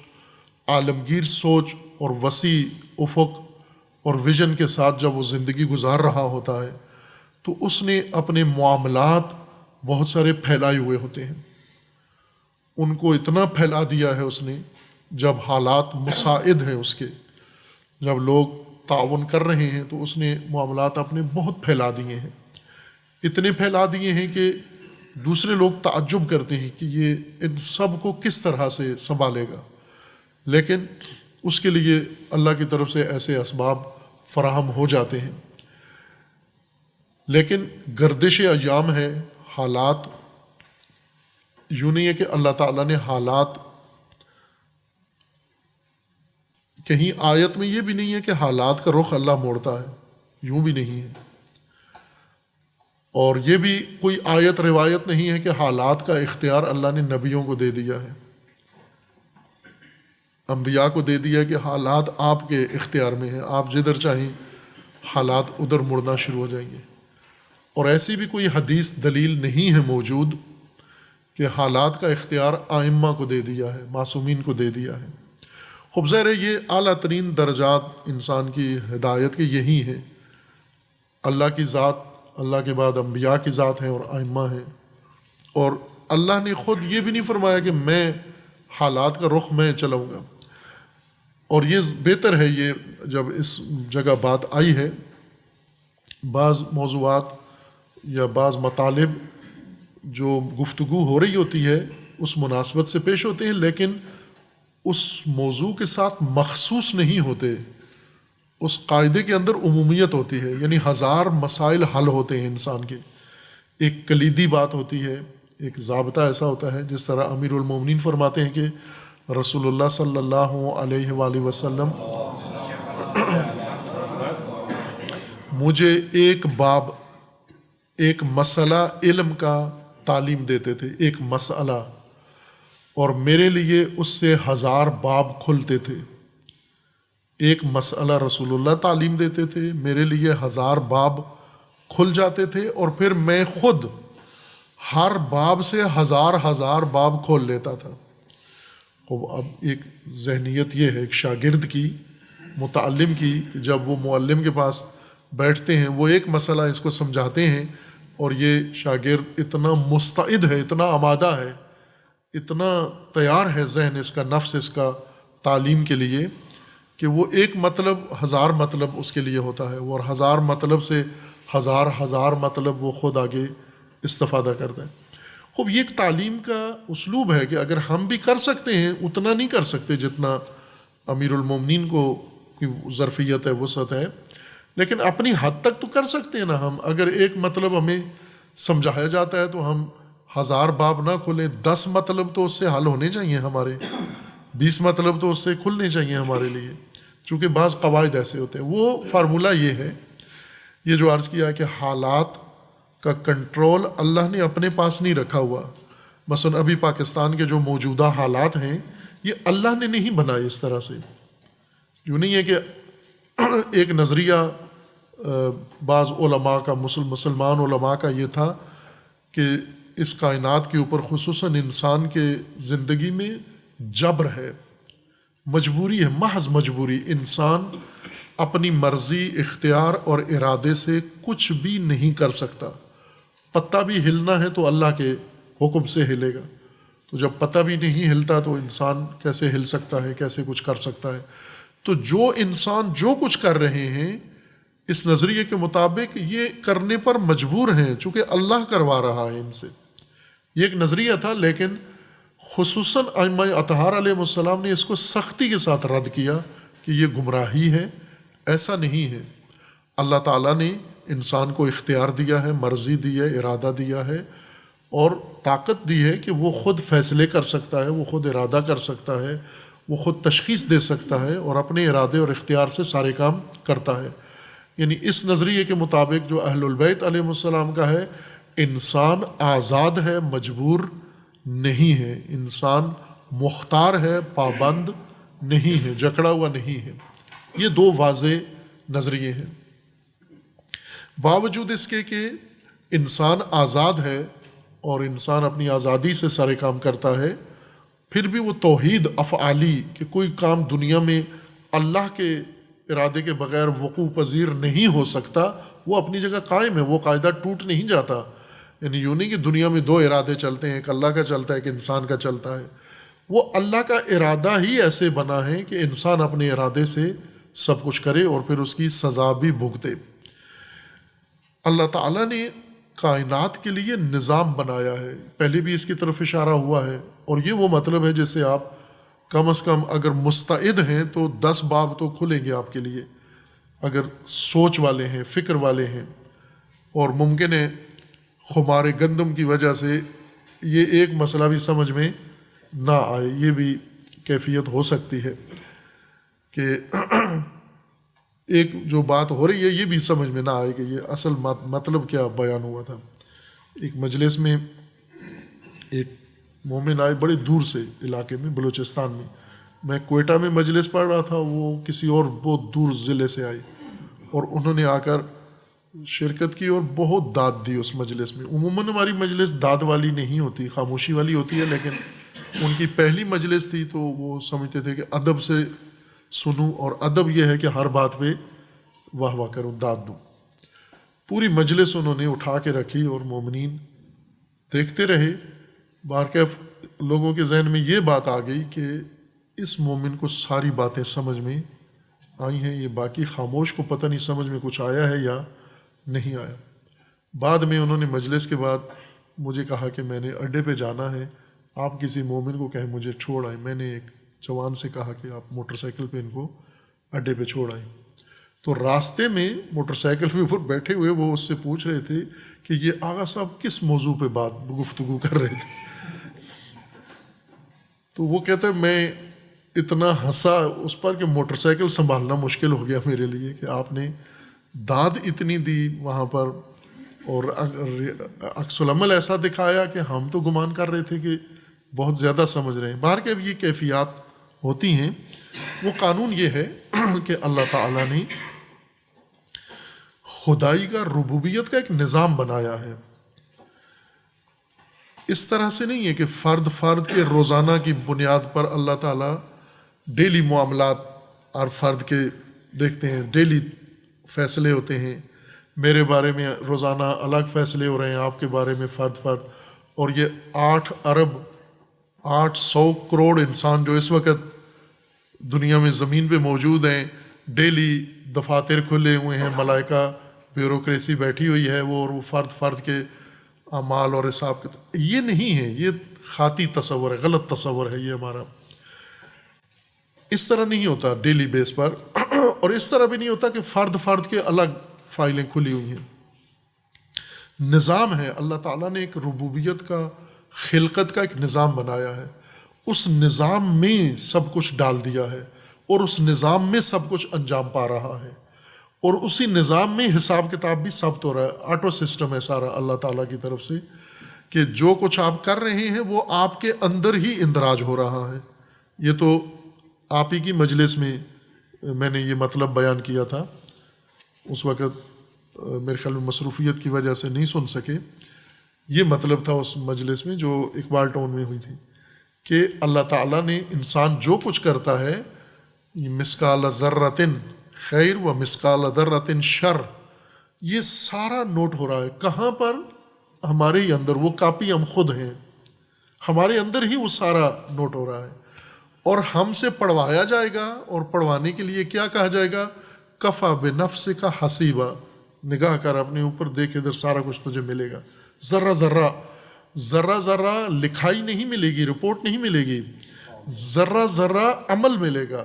عالمگیر سوچ اور وسیع افق اور ویژن کے ساتھ جب وہ زندگی گزار رہا ہوتا ہے تو اس نے اپنے معاملات بہت سارے پھیلائے ہوئے ہوتے ہیں، ان کو اتنا پھیلا دیا ہے اس نے، جب حالات مساعد ہیں اس کے، جب لوگ تعاون کر رہے ہیں تو اس نے معاملات اپنے بہت پھیلا دیے ہیں، اتنے پھیلا دیے ہیں کہ دوسرے لوگ تعجب کرتے ہیں کہ یہ ان سب کو کس طرح سے سنبھالے گا، لیکن اس کے لیے اللہ کی طرف سے ایسے اسباب فراہم ہو جاتے ہیں۔ لیکن گردش ایام ہے، حالات یوں نہیں ہے کہ اللہ تعالیٰ نے حالات، کہیں آیت میں یہ بھی نہیں ہے کہ حالات کا رخ اللہ موڑتا ہے، یوں بھی نہیں ہے، اور یہ بھی کوئی آیت روایت نہیں ہے کہ حالات کا اختیار اللہ نے نبیوں کو دے دیا ہے، انبیاء کو دے دیا کہ حالات آپ کے اختیار میں ہیں، آپ جدھر چاہیں حالات ادھر مڑنا شروع ہو جائیں گے، اور ایسی بھی کوئی حدیث دلیل نہیں ہے موجود کہ حالات کا اختیار ائمہ کو دے دیا ہے، معصومین کو دے دیا ہے۔ خوب ظاہر ہے یہ اعلیٰ ترین درجات انسان کی ہدایت کے یہی ہیں، اللہ کی ذات، اللہ کے بعد انبیاء کی ذات ہیں اور ائمہ ہیں، اور اللہ نے خود یہ بھی نہیں فرمایا کہ میں حالات کا رخ میں چلاؤں گا، اور یہ بہتر ہے، یہ جب اس جگہ بات آئی ہے، بعض موضوعات یا بعض مطالب جو گفتگو ہو رہی ہوتی ہے اس مناسبت سے پیش ہوتے ہیں، لیکن اس موضوع کے ساتھ مخصوص نہیں ہوتے، اس قاعدے کے اندر عمومیت ہوتی ہے، یعنی ہزار مسائل حل ہوتے ہیں انسان کے، ایک کلیدی بات ہوتی ہے، ایک ضابطہ ایسا ہوتا ہے، جس طرح امیر المومنین فرماتے ہیں کہ رسول اللہ صلی اللہ علیہ وآلہ وسلم مجھے ایک باب، ایک مسئلہ علم کا تعلیم دیتے تھے، ایک مسئلہ، اور میرے لیے اس سے 1000 باب کھلتے تھے۔ ایک مسئلہ رسول اللہ تعلیم دیتے تھے، میرے لیے 1000 باب کھل جاتے تھے، اور پھر میں خود ہر باب سے 1000 باب کھول لیتا تھا۔ اب ایک ذہنیت یہ ہے ایک شاگرد کی، متعلم کی، کہ جب وہ معلم کے پاس بیٹھتے ہیں، وہ ایک مسئلہ اس کو سمجھاتے ہیں، اور یہ شاگرد اتنا مستعد ہے، اتنا آمادہ ہے، اتنا تیار ہے ذہن اس کا، نفس اس کا تعلیم کے لیے، کہ وہ ایک مطلب 1000 مطلب اس کے لیے ہوتا ہے، اور 1000 مطلب سے 1000 مطلب وہ خود آگے استفادہ کرتا ہے۔ خوب یہ ایک تعلیم کا اسلوب ہے کہ اگر ہم بھی کر سکتے ہیں، اتنا نہیں کر سکتے جتنا امیر المومنین کو کی ظرفیت ہے، وسعت ہے، لیکن اپنی حد تک تو کر سکتے ہیں نا ہم۔ اگر ایک مطلب ہمیں سمجھایا جاتا ہے تو ہم 1000 باب نہ کھولیں، 10 مطلب تو اس سے حل ہونے چاہیے ہمارے، 20 مطلب تو اس سے کھلنے چاہیے ہمارے لیے، چونکہ بعض قواعد ایسے ہوتے ہیں۔ وہ فارمولہ یہ ہے، یہ جو عرض کیا ہے کہ حالات کا کنٹرول اللہ نے اپنے پاس نہیں رکھا ہوا۔ مثلا ابھی پاکستان کے جو موجودہ حالات ہیں، یہ اللہ نے نہیں بنائے اس طرح سے، یوں نہیں ہے کہ ایک نظریہ بعض علماء کا، مسلمان علماء کا یہ تھا کہ اس کائنات کے اوپر خصوصاً انسان کے زندگی میں جبر ہے، مجبوری ہے، محض مجبوری، انسان اپنی مرضی، اختیار اور ارادے سے کچھ بھی نہیں کر سکتا۔ پتہ بھی ہلنا ہے تو اللہ کے حکم سے ہلے گا، تو جب پتہ بھی نہیں ہلتا تو انسان کیسے ہل سکتا ہے، کیسے کچھ کر سکتا ہے؟ تو جو انسان جو کچھ کر رہے ہیں اس نظریے کے مطابق یہ کرنے پر مجبور ہیں، چونکہ اللہ کروا رہا ہے ان سے. یہ ایک نظریہ تھا، لیکن خصوصاً ائمہ اطہار علیہ السلام نے اس کو سختی کے ساتھ رد کیا کہ یہ گمراہی ہے. ایسا نہیں ہے. اللہ تعالیٰ نے انسان کو اختیار دیا ہے، مرضی دی ہے، ارادہ دیا ہے اور طاقت دی ہے کہ وہ خود فیصلے کر سکتا ہے، وہ خود ارادہ کر سکتا ہے، وہ خود تشخیص دے سکتا ہے اور اپنے ارادے اور اختیار سے سارے کام کرتا ہے. یعنی اس نظریے کے مطابق جو اہل البیت علیہ السلام کا ہے، انسان آزاد ہے، مجبور نہیں ہے، انسان مختار ہے، پابند نہیں ہے، جکڑا ہوا نہیں ہے. یہ دو واضح نظریے ہیں. باوجود اس کے کہ انسان آزاد ہے اور انسان اپنی آزادی سے سارے کام کرتا ہے، پھر بھی وہ توحید افعالی کہ کوئی کام دنیا میں اللہ کے ارادے کے بغیر وقوع پذیر نہیں ہو سکتا، وہ اپنی جگہ قائم ہے. وہ قاعدہ ٹوٹ نہیں جاتا. یعنی یوں نہیں کہ دنیا میں دو ارادے چلتے ہیں، ایک اللہ کا چلتا ہے، ایک انسان کا چلتا ہے. وہ اللہ کا ارادہ ہی ایسے بنا ہے کہ انسان اپنے ارادے سے سب کچھ کرے اور پھر اس کی سزا بھی بھگتے. اللہ تعالیٰ نے کائنات کے لیے نظام بنایا ہے. پہلے بھی اس کی طرف اشارہ ہوا ہے اور یہ وہ مطلب ہے جیسے آپ کم از کم اگر مستعد ہیں تو 10 باب تو کھلیں گے آپ کے لیے، اگر سوچ والے ہیں، فکر والے ہیں. اور ممکن ہے خمار گندم کی وجہ سے یہ ایک مسئلہ بھی سمجھ میں نہ آئے. یہ بھی کیفیت ہو سکتی ہے کہ ایک جو بات ہو رہی ہے یہ بھی سمجھ میں نہ آئے کہ یہ اصل مطلب کیا بیان ہوا تھا. ایک مجلس میں ایک مومن آئے بڑے دور سے علاقے میں، بلوچستان میں کوئٹہ میں مجلس پڑھ رہا تھا، وہ کسی اور بہت دور ضلع سے آئے اور انہوں نے آ کر شرکت کی اور بہت داد دی اس مجلس میں. عموماً ہماری مجلس داد والی نہیں ہوتی، خاموشی والی ہوتی ہے، لیکن ان کی پہلی مجلس تھی تو وہ سمجھتے تھے کہ ادب سے سنوں، اور ادب یہ ہے کہ ہر بات پہ واہ واہ کروں، داد دوں. پوری مجلس انہوں نے اٹھا کے رکھی اور مومنین دیکھتے رہے. بارکیف لوگوں کے ذہن میں یہ بات آ گئی کہ اس مومن کو ساری باتیں سمجھ میں آئی ہیں، یہ باقی خاموش کو پتہ نہیں سمجھ میں کچھ آیا ہے یا نہیں آیا. بعد میں انہوں نے مجلس کے بعد مجھے کہا کہ میں نے اڈے پہ جانا ہے، آپ کسی مومن کو کہیں مجھے چھوڑ آئیں. میں نے ایک جوان سے کہا کہ آپ موٹر سائیکل پہ ان کو اڈے پہ چھوڑ آئیں. تو راستے میں موٹر سائیکل پہ اوپر بیٹھے ہوئے وہ اس سے پوچھ رہے تھے کہ یہ آغا صاحب کس موضوع پہ گفتگو کر رہے تھے. تو وہ کہتا ہے میں اتنا ہنسا اس پر کہ موٹر سائیکل سنبھالنا مشکل ہو گیا میرے لیے کہ آپ نے داد اتنی دی وہاں پر اور عکس العمل ایسا دکھایا کہ ہم تو گمان کر رہے تھے کہ بہت زیادہ سمجھ رہے ہیں. باہر کے یہ کیفیات ہوتی ہیں. وہ قانون یہ ہے کہ اللہ تعالیٰ نے خدائی کا، ربوبیت کا ایک نظام بنایا ہے. اس طرح سے نہیں ہے کہ فرد کے روزانہ کی بنیاد پر اللہ تعالیٰ ڈیلی معاملات اور فرد کے دیکھتے ہیں، ڈیلی فیصلے ہوتے ہیں. میرے بارے میں روزانہ الگ فیصلے ہو رہے ہیں، آپ کے بارے میں فرد. اور یہ 8 ارب 800 کروڑ انسان جو اس وقت دنیا میں زمین پہ موجود ہیں، ڈیلی دفاتر کھلے ہوئے ہیں، ملائکہ بیوروکریسی بیٹھی ہوئی ہے، وہ فرد کے اعمال اور حساب کے. یہ نہیں ہے، یہ خاطی تصور ہے، غلط تصور ہے یہ ہمارا. اس طرح نہیں ہوتا ڈیلی بیس پر. اور اس طرح بھی نہیں ہوتا کہ فرد کے الگ فائلیں کھلی ہوئی ہیں. نظام ہے. اللہ تعالیٰ نے ایک ربوبیت کا، خلقت کا ایک نظام بنایا ہے. اس نظام میں سب کچھ ڈال دیا ہے اور اس نظام میں سب کچھ انجام پا رہا ہے. اور اسی نظام میں حساب کتاب بھی ثبت ہو رہا ہے. آٹو سسٹم ہے سارا اللہ تعالیٰ کی طرف سے کہ جو کچھ آپ کر رہے ہیں وہ آپ کے اندر ہی اندراج ہو رہا ہے. یہ تو آپ ہی کی مجلس میں نے یہ مطلب بیان کیا تھا. اس وقت میرے خیال میں مصروفیت کی وجہ سے نہیں سن سکے. یہ مطلب تھا اس مجلس میں جو اقبال ٹاؤن میں ہوئی تھی کہ اللہ تعالیٰ نے انسان جو کچھ کرتا ہے مثقال ذرۃ خیر و مثقال ذرۃ شر، یہ سارا نوٹ ہو رہا ہے. کہاں پر؟ ہمارے ہی اندر. وہ کاپی ہم خود ہیں، ہمارے اندر ہی وہ سارا نوٹ ہو رہا ہے. اور ہم سے پڑھوایا جائے گا، اور پڑھوانے کے لیے کیا کہا جائے گا؟ کفا بنفسک حسیبا، نگاہ کر اپنے اوپر، دیکھ ادھر سارا کچھ تجھے ملے گا. ذرہ ذرہ، ذرہ ذرہ لکھائی نہیں ملے گی، رپورٹ نہیں ملے گی، ذرہ ذرہ عمل ملے گا.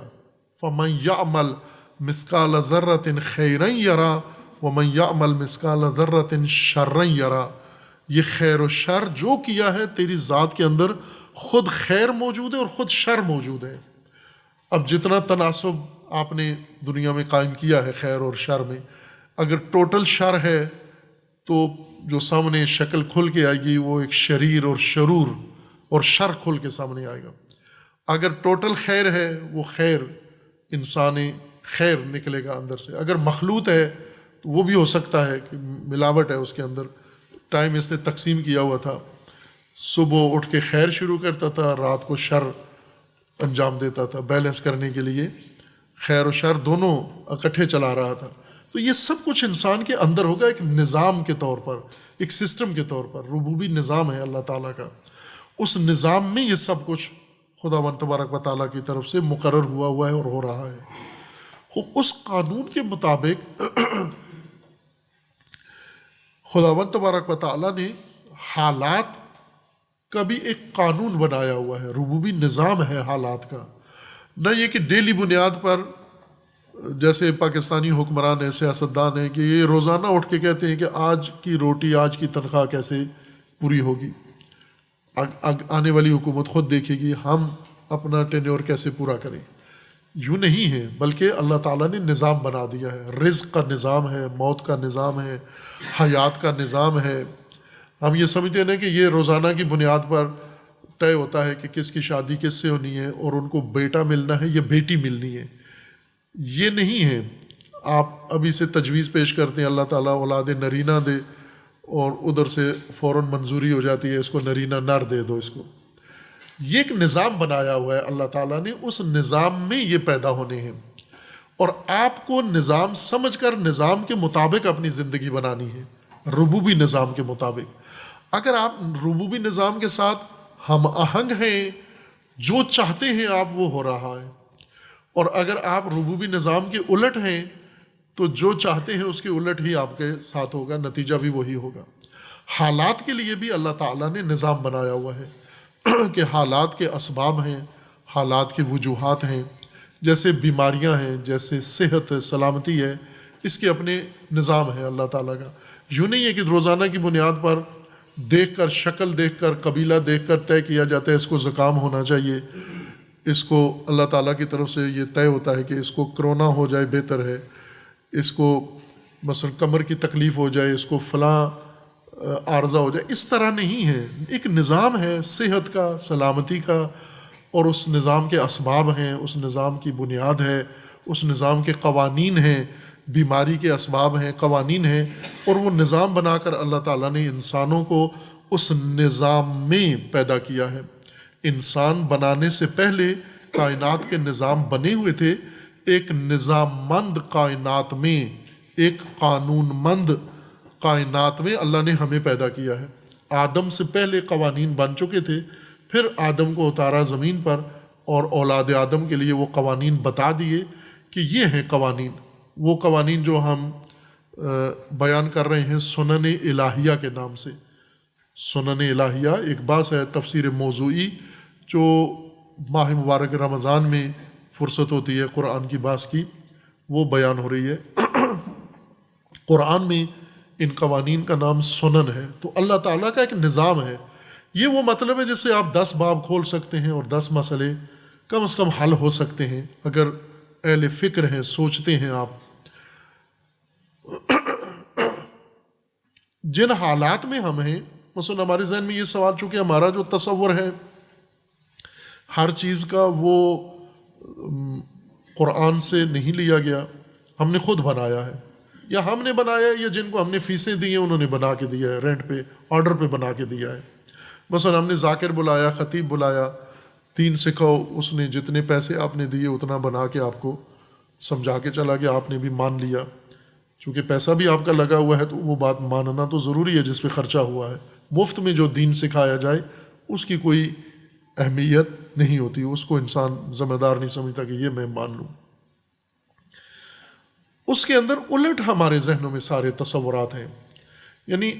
فمن یعمل مثقال ذرۃ خیرا یرا ومن یعمل مثقال ذرۃ شرا یرا. یہ خیر و شر جو کیا ہے تیری ذات کے اندر خود خیر موجود ہے اور خود شر موجود ہے. اب جتنا تناسب آپ نے دنیا میں قائم کیا ہے خیر اور شر میں، اگر ٹوٹل شر ہے تو جو سامنے شکل کھل کے آئے گی وہ ایک شریر اور شرور اور شر کھل کے سامنے آئے گا. اگر ٹوٹل خیر ہے وہ خیر، انسانی خیر نکلے گا اندر سے. اگر مخلوط ہے تو وہ بھی ہو سکتا ہے کہ ملاوٹ ہے اس کے اندر. ٹائم اس نے تقسیم کیا ہوا تھا، صبح اٹھ کے خیر شروع کرتا تھا، رات کو شر انجام دیتا تھا. بیلنس کرنے کے لیے خیر و شر دونوں اکٹھے چلا رہا تھا. تو یہ سب کچھ انسان کے اندر ہوگا ایک نظام کے طور پر، ایک سسٹم کے طور پر. ربوبی نظام ہے اللہ تعالیٰ کا، اس نظام میں یہ سب کچھ خداوند تبارک و تعالیٰ کی طرف سے مقرر ہوا ہے اور ہو رہا ہے. خوب اس قانون کے مطابق خداوند تبارک و تعالیٰ نے حالات کا بھی ایک قانون بنایا ہوا ہے. ربوبی نظام ہے حالات کا، نہ یہ کہ ڈیلی بنیاد پر جیسے پاکستانی حکمران ہیں، سیاستدان ہیں کہ یہ روزانہ اٹھ کے کہتے ہیں کہ آج کی روٹی، آج کی تنخواہ کیسے پوری ہوگی. آنے والی حکومت خود دیکھے گی ہم اپنا ٹینیور کیسے پورا کریں. یوں نہیں ہے، بلکہ اللہ تعالیٰ نے نظام بنا دیا ہے. رزق کا نظام ہے، موت کا نظام ہے، حیات کا نظام ہے. ہم یہ سمجھتے ہیں کہ یہ روزانہ کی بنیاد پر طے ہوتا ہے کہ کس کی شادی کس سے ہونی ہے اور ان کو بیٹا ملنا ہے یا بیٹی ملنی ہے. یہ نہیں ہے. آپ ابھی سے تجویز پیش کرتے ہیں اللہ تعالیٰ اولاد نرینہ دے اور ادھر سے فوراً منظوری ہو جاتی ہے اس کو نرینہ نر دے دو اس کو. یہ ایک نظام بنایا ہوا ہے اللہ تعالیٰ نے، اس نظام میں یہ پیدا ہونے ہیں اور آپ کو نظام سمجھ کر نظام کے مطابق اپنی زندگی بنانی ہے، ربوبی نظام کے مطابق. اگر آپ ربوبی نظام کے ساتھ ہم آہنگ ہیں، جو چاہتے ہیں آپ وہ ہو رہا ہے. اور اگر آپ ربوبی نظام کے الٹ ہیں تو جو چاہتے ہیں اس کے الٹ ہی آپ کے ساتھ ہوگا، نتیجہ بھی وہی ہوگا. حالات کے لیے بھی اللہ تعالیٰ نے نظام بنایا ہوا ہے کہ حالات کے اسباب ہیں، حالات کے وجوہات ہیں. جیسے بیماریاں ہیں، جیسے صحت ہے، سلامتی ہے، اس کے اپنے نظام ہے اللہ تعالیٰ کا. یوں نہیں ہے کہ روزانہ کی بنیاد پر دیکھ کر، شکل دیکھ کر، قبیلہ دیکھ کر طے کیا جاتا ہے اس کو زکام ہونا چاہیے، اس کو اللہ تعالیٰ کی طرف سے یہ طے ہوتا ہے کہ اس کو کرونا ہو جائے بہتر ہے، اس کو مثلا کمر کی تکلیف ہو جائے، اس کو فلاں عارضہ ہو جائے. اس طرح نہیں ہے. ایک نظام ہے صحت کا، سلامتی کا، اور اس نظام کے اسباب ہیں، اس نظام کی بنیاد ہے، اس نظام کے قوانین ہیں. بیماری کے اسباب ہیں، قوانین ہیں، اور وہ نظام بنا کر اللہ تعالیٰ نے انسانوں کو اس نظام میں پیدا کیا ہے. انسان بنانے سے پہلے کائنات کے نظام بنے ہوئے تھے. ایک نظام مند کائنات میں، ایک قانون مند کائنات میں اللہ نے ہمیں پیدا کیا ہے. آدم سے پہلے قوانین بن چکے تھے، پھر آدم کو اتارا زمین پر اور اولاد آدم کے لیے وہ قوانین بتا دیے کہ یہ ہیں قوانین. وہ قوانین جو ہم بیان کر رہے ہیں سنن الہیہ کے نام سے. سنن الہیہ ایک بحث ہے تفسیر موضوعی جو ماہ مبارک رمضان میں فرصت ہوتی ہے قرآن کی بحث کی، وہ بیان ہو رہی ہے. قرآن میں ان قوانین کا نام سنن ہے. تو اللہ تعالیٰ کا ایک نظام ہے. یہ وہ مطلب ہے جس سے آپ 10 باب کھول سکتے ہیں اور 10 مسئلے کم از کم حل ہو سکتے ہیں اگر اہل فکر ہیں، سوچتے ہیں آپ. جن حالات میں ہم ہیں، مثلا ہمارے ذہن میں یہ سوال، چونکہ ہمارا جو تصور ہے ہر چیز کا وہ قرآن سے نہیں لیا گیا، ہم نے خود بنایا ہے، یا ہم نے بنایا ہے یا جن کو ہم نے فیسیں دی ہیں انہوں نے بنا کے دیا ہے، رینٹ پہ، آرڈر پہ بنا کے دیا ہے. مثلا ہم نے ذاکر بلایا، خطیب بلایا، دین سکھاؤ، اس نے جتنے پیسے آپ نے دیے اتنا بنا کے آپ کو سمجھا کے چلا گیا، آپ نے بھی مان لیا. چونکہ پیسہ بھی آپ کا لگا ہوا ہے تو وہ بات ماننا تو ضروری ہے جس پہ خرچہ ہوا ہے. مفت میں جو دین سکھایا جائے اس کی کوئی اہمیت نہیں ہوتی، اس کو انسان ذمہ دار نہیں سمجھتا کہ یہ میں مان لوں۔ اس کے اندر الٹ ہمارے ذہنوں میں سارے تصورات ہیں۔ یعنی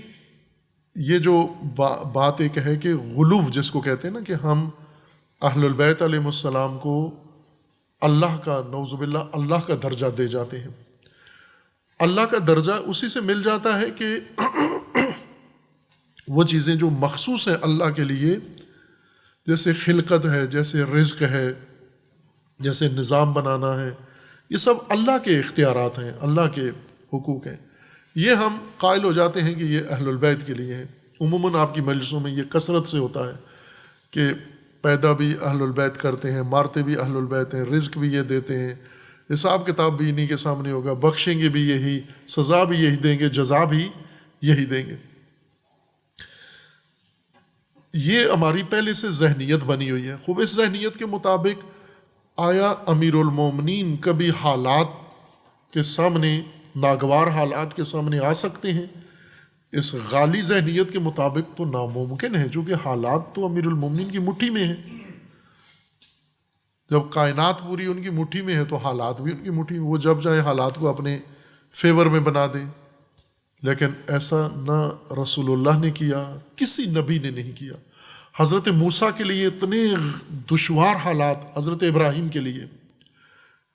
یہ جو بات ایک ہے کہ غلو جس کو کہتے ہیں نا، کہ ہم اہل البیت علیہ السلام کو اللہ کا، نعوذ باللہ، اللہ کا درجہ دے جاتے ہیں۔ اللہ کا درجہ اسی سے مل جاتا ہے کہ وہ چیزیں جو مخصوص ہیں اللہ کے لیے، جیسے خلقت ہے، جیسے رزق ہے، جیسے نظام بنانا ہے، یہ سب اللہ کے اختیارات ہیں، اللہ کے حقوق ہیں۔ یہ ہم قائل ہو جاتے ہیں کہ یہ اہل البیت کے لیے ہیں۔ عموماً آپ کی مجلسوں میں یہ کثرت سے ہوتا ہے کہ پیدا بھی اہل البیت کرتے ہیں، مارتے بھی اہل البیت ہیں، رزق بھی یہ دیتے ہیں، حساب کتاب بھی انہی کے سامنے ہوگا، بخشیں گے بھی یہی، سزا بھی یہی دیں گے، جزا بھی یہی دیں گے۔ یہ ہماری پہلے سے ذہنیت بنی ہوئی ہے۔ خوب اس ذہنیت کے مطابق آیا امیر المومنین کبھی حالات کے سامنے، ناگوار حالات کے سامنے آ سکتے ہیں؟ اس غالی ذہنیت کے مطابق تو ناممکن ہے، چونکہ حالات تو امیر المومنین کی مٹھی میں ہیں۔ جب کائنات پوری ان کی مٹھی میں ہے تو حالات بھی ان کی مٹھی میں، وہ جب چاہے حالات کو اپنے فیور میں بنا دیں۔ لیکن ایسا نہ رسول اللہ نے کیا، کسی نبی نے نہیں کیا۔ حضرت موسیٰ کے لیے اتنے دشوار حالات، حضرت ابراہیم کے لیے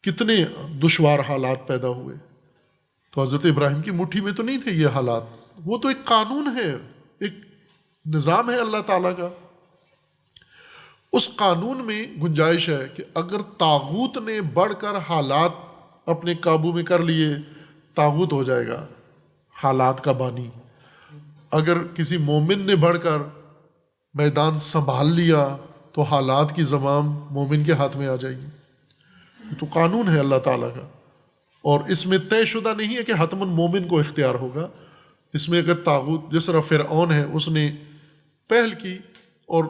کتنے دشوار حالات پیدا ہوئے، تو حضرت ابراہیم کی مٹھی میں تو نہیں تھے یہ حالات، وہ تو ایک قانون ہے، ایک نظام ہے اللہ تعالیٰ کا۔ اس قانون میں گنجائش ہے کہ اگر طاغوت نے بڑھ کر حالات اپنے قابو میں کر لیے، طاغوت ہو جائے گا حالات کا بانی۔ اگر کسی مومن نے بڑھ کر میدان سنبھال لیا تو حالات کی زمام مومن کے ہاتھ میں آ جائے گی۔ یہ تو قانون ہے اللہ تعالیٰ کا، اور اس میں طے شدہ نہیں ہے کہ حتماً مومن کو اختیار ہوگا۔ اس میں اگر طاغوت، جس طرح فرعون ہے، اس نے پہل کی اور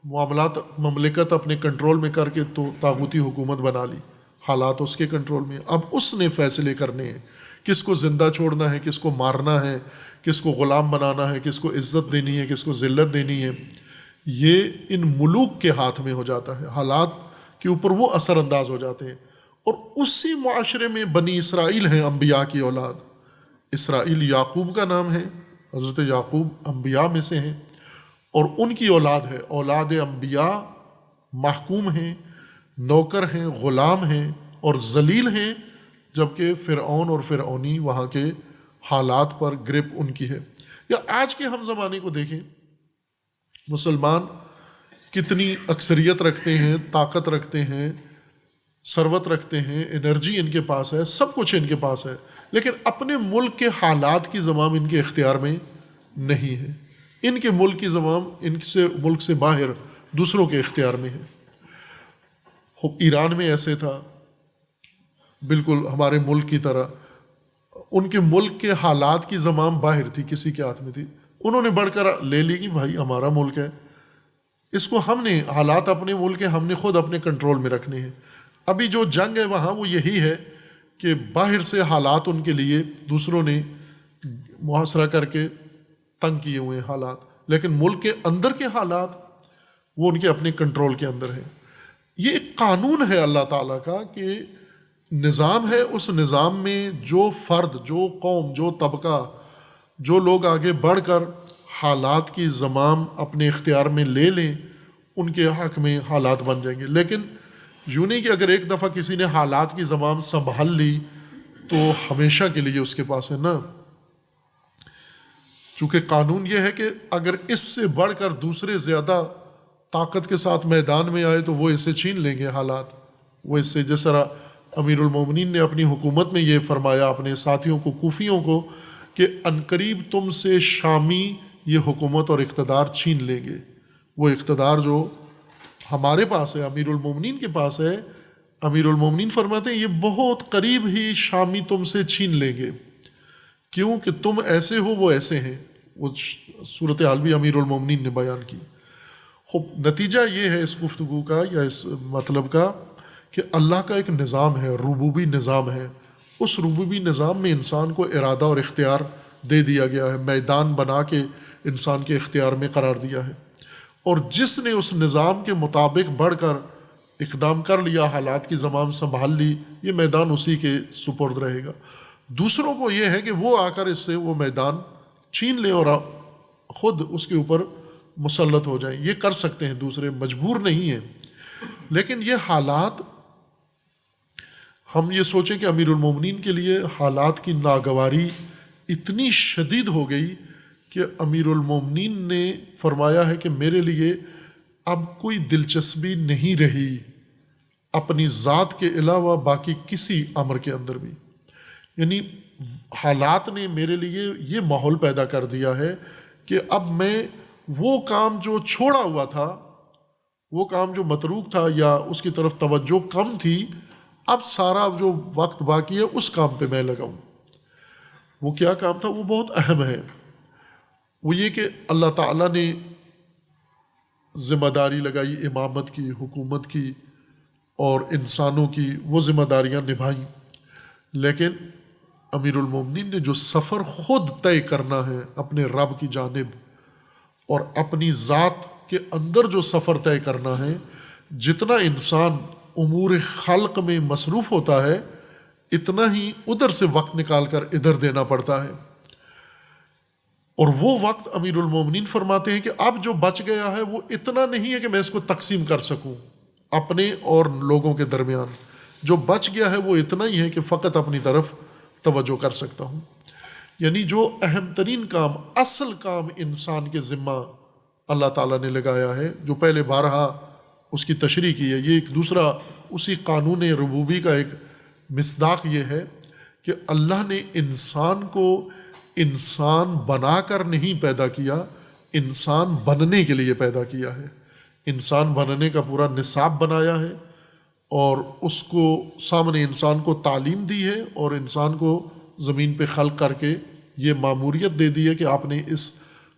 معاملات، مملکت اپنے کنٹرول میں کر کے تو طاغوتی حکومت بنا لی، حالات اس کے کنٹرول میں۔ اب اس نے فیصلے کرنے ہیں، کس کو زندہ چھوڑنا ہے، کس کو مارنا ہے، کس کو غلام بنانا ہے، کس کو عزت دینی ہے، کس کو ذلت دینی ہے۔ یہ ان ملوک کے ہاتھ میں ہو جاتا ہے، حالات کے اوپر وہ اثر انداز ہو جاتے ہیں۔ اور اسی معاشرے میں بنی اسرائیل ہیں، انبیاء کی اولاد۔ اسرائیل یعقوب کا نام ہے، حضرت یعقوب انبیاء میں سے ہیں، اور ان کی اولاد ہے، اولاد انبیاء محکوم ہیں، نوکر ہیں، غلام ہیں اور ذلیل ہیں، جبکہ فرعون اور فرعونی وہاں کے حالات پر گرپ ان کی ہے۔ یا آج کے ہم زمانے کو دیکھیں، مسلمان کتنی اکثریت رکھتے ہیں، طاقت رکھتے ہیں، ثروت رکھتے ہیں، انرجی ان کے پاس ہے، سب کچھ ان کے پاس ہے، لیکن اپنے ملک کے حالات کی زمام ان کے اختیار میں نہیں ہے۔ ان کے ملک کی زمام ان سے، ملک سے باہر دوسروں کے اختیار میں ہے۔ ایران میں ایسے تھا، بالکل ہمارے ملک کی طرح، ان کے ملک کے حالات کی زمام باہر تھی، کسی کے ہاتھ میں تھی، انہوں نے بڑھ کر لے لی کہ بھائی ہمارا ملک ہے، اس کو ہم نے، حالات اپنے ملک کے ہم نے خود اپنے کنٹرول میں رکھنے ہیں۔ ابھی جو جنگ ہے وہاں وہ یہی ہے کہ باہر سے حالات ان کے لیے دوسروں نے محاصرہ کر کے تنگ کیے ہوئے حالات، لیکن ملک کے اندر کے حالات وہ ان کے اپنے کنٹرول کے اندر ہیں۔ یہ ایک قانون ہے اللہ تعالیٰ کا کہ نظام ہے، اس نظام میں جو فرد، جو قوم، جو طبقہ، جو لوگ آگے بڑھ کر حالات کی زمام اپنے اختیار میں لے لیں، ان کے حق میں حالات بن جائیں گے۔ لیکن یوں نہیں کہ اگر ایک دفعہ کسی نے حالات کی زمام سنبھال لی تو ہمیشہ کے لیے اس کے پاس ہے نا۔ چونکہ قانون یہ ہے کہ اگر اس سے بڑھ کر دوسرے زیادہ طاقت کے ساتھ میدان میں آئے تو وہ اس سے چھین لیں گے حالات، وہ اس سے، جس طرح امیر المومنین نے اپنی حکومت میں یہ فرمایا اپنے ساتھیوں کو، کوفیوں کو، کہ عنقریب تم سے شامی یہ حکومت اور اقتدار چھین لیں گے۔ وہ اقتدار جو ہمارے پاس ہے، امیر المومنین کے پاس ہے، امیر المومنین فرماتے ہیں یہ بہت قریب ہی شامی تم سے چھین لیں گے، کیوں کہ تم ایسے ہو، وہ ایسے ہیں۔ وہ صورتحال بھی امیر المومنین نے بیان کی۔ خوب نتیجہ یہ ہے اس گفتگو کا یا اس مطلب کا کہ اللہ کا ایک نظام ہے، ربوبی نظام ہے۔ اس ربوبی نظام میں انسان کو ارادہ اور اختیار دے دیا گیا ہے، میدان بنا کے انسان کے اختیار میں قرار دیا ہے۔ اور جس نے اس نظام کے مطابق بڑھ کر اقدام کر لیا، حالات کی زمام سنبھال لی، یہ میدان اسی کے سپرد رہے گا۔ دوسروں کو یہ ہے کہ وہ آ کر اس سے وہ میدان چھین لیں اور خود اس کے اوپر مسلط ہو جائیں۔ یہ کر سکتے ہیں، دوسرے مجبور نہیں ہیں۔ لیکن یہ حالات، ہم یہ سوچیں کہ امیر المومنین کے لیے حالات کی ناگواری اتنی شدید ہو گئی کہ امیر المومنین نے فرمایا ہے کہ میرے لیے اب کوئی دلچسپی نہیں رہی اپنی ذات کے علاوہ باقی کسی امر کے اندر بھی۔ یعنی حالات نے میرے لیے یہ ماحول پیدا کر دیا ہے کہ اب میں وہ کام جو چھوڑا ہوا تھا، وہ کام جو متروک تھا یا اس کی طرف توجہ کم تھی، اب سارا جو وقت باقی ہے اس کام پہ میں لگاؤں۔ وہ کیا کام تھا؟ وہ بہت اہم ہے۔ وہ یہ کہ اللہ تعالیٰ نے ذمہ داری لگائی امامت کی، حکومت کی اور انسانوں کی، وہ ذمہ داریاں نبھائیں، لیکن امیر المومنین نے جو سفر خود طے کرنا ہے اپنے رب کی جانب، اور اپنی ذات کے اندر جو سفر طے کرنا ہے، جتنا انسان امور خلق میں مصروف ہوتا ہے اتنا ہی ادھر سے وقت نکال کر ادھر دینا پڑتا ہے۔ اور وہ وقت امیر المومنین فرماتے ہیں کہ اب جو بچ گیا ہے وہ اتنا نہیں ہے کہ میں اس کو تقسیم کر سکوں اپنے اور لوگوں کے درمیان۔ جو بچ گیا ہے وہ اتنا ہی ہے کہ فقط اپنی طرف توجہ کر سکتا ہوں۔ یعنی جو اہم ترین کام، اصل کام انسان کے ذمہ اللہ تعالیٰ نے لگایا ہے، جو پہلے بارہا اس کی تشریح کی ہے، یہ ایک دوسرا اسی قانون ربوبی کا ایک مصداق یہ ہے کہ اللہ نے انسان کو انسان بنا کر نہیں پیدا کیا، انسان بننے کے لیے پیدا کیا ہے۔ انسان بننے کا پورا نصاب بنایا ہے اور اس کو سامنے انسان کو تعلیم دی ہے، اور انسان کو زمین پہ خلق کر کے یہ ماموریت دے دی ہے کہ آپ نے اس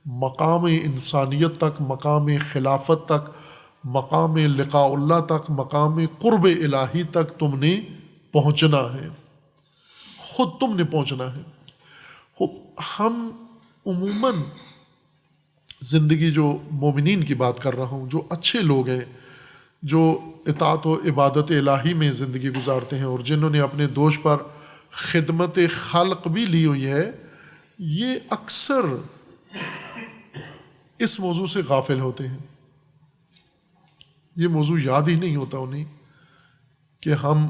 مقام انسانیت تک، مقام خلافت تک، مقام لقاء اللہ تک، مقام قرب الہی تک تم نے پہنچنا ہے، خود تم نے پہنچنا ہے۔ ہم عموماً زندگی جو مومنین کی بات کر رہا ہوں، جو اچھے لوگ ہیں، جو اطاعت و عبادت الہی میں زندگی گزارتے ہیں اور جنہوں نے اپنے دوش پر خدمت خلق بھی لی ہوئی ہے، یہ اکثر اس موضوع سے غافل ہوتے ہیں۔ یہ موضوع یاد ہی نہیں ہوتا انہیں کہ ہم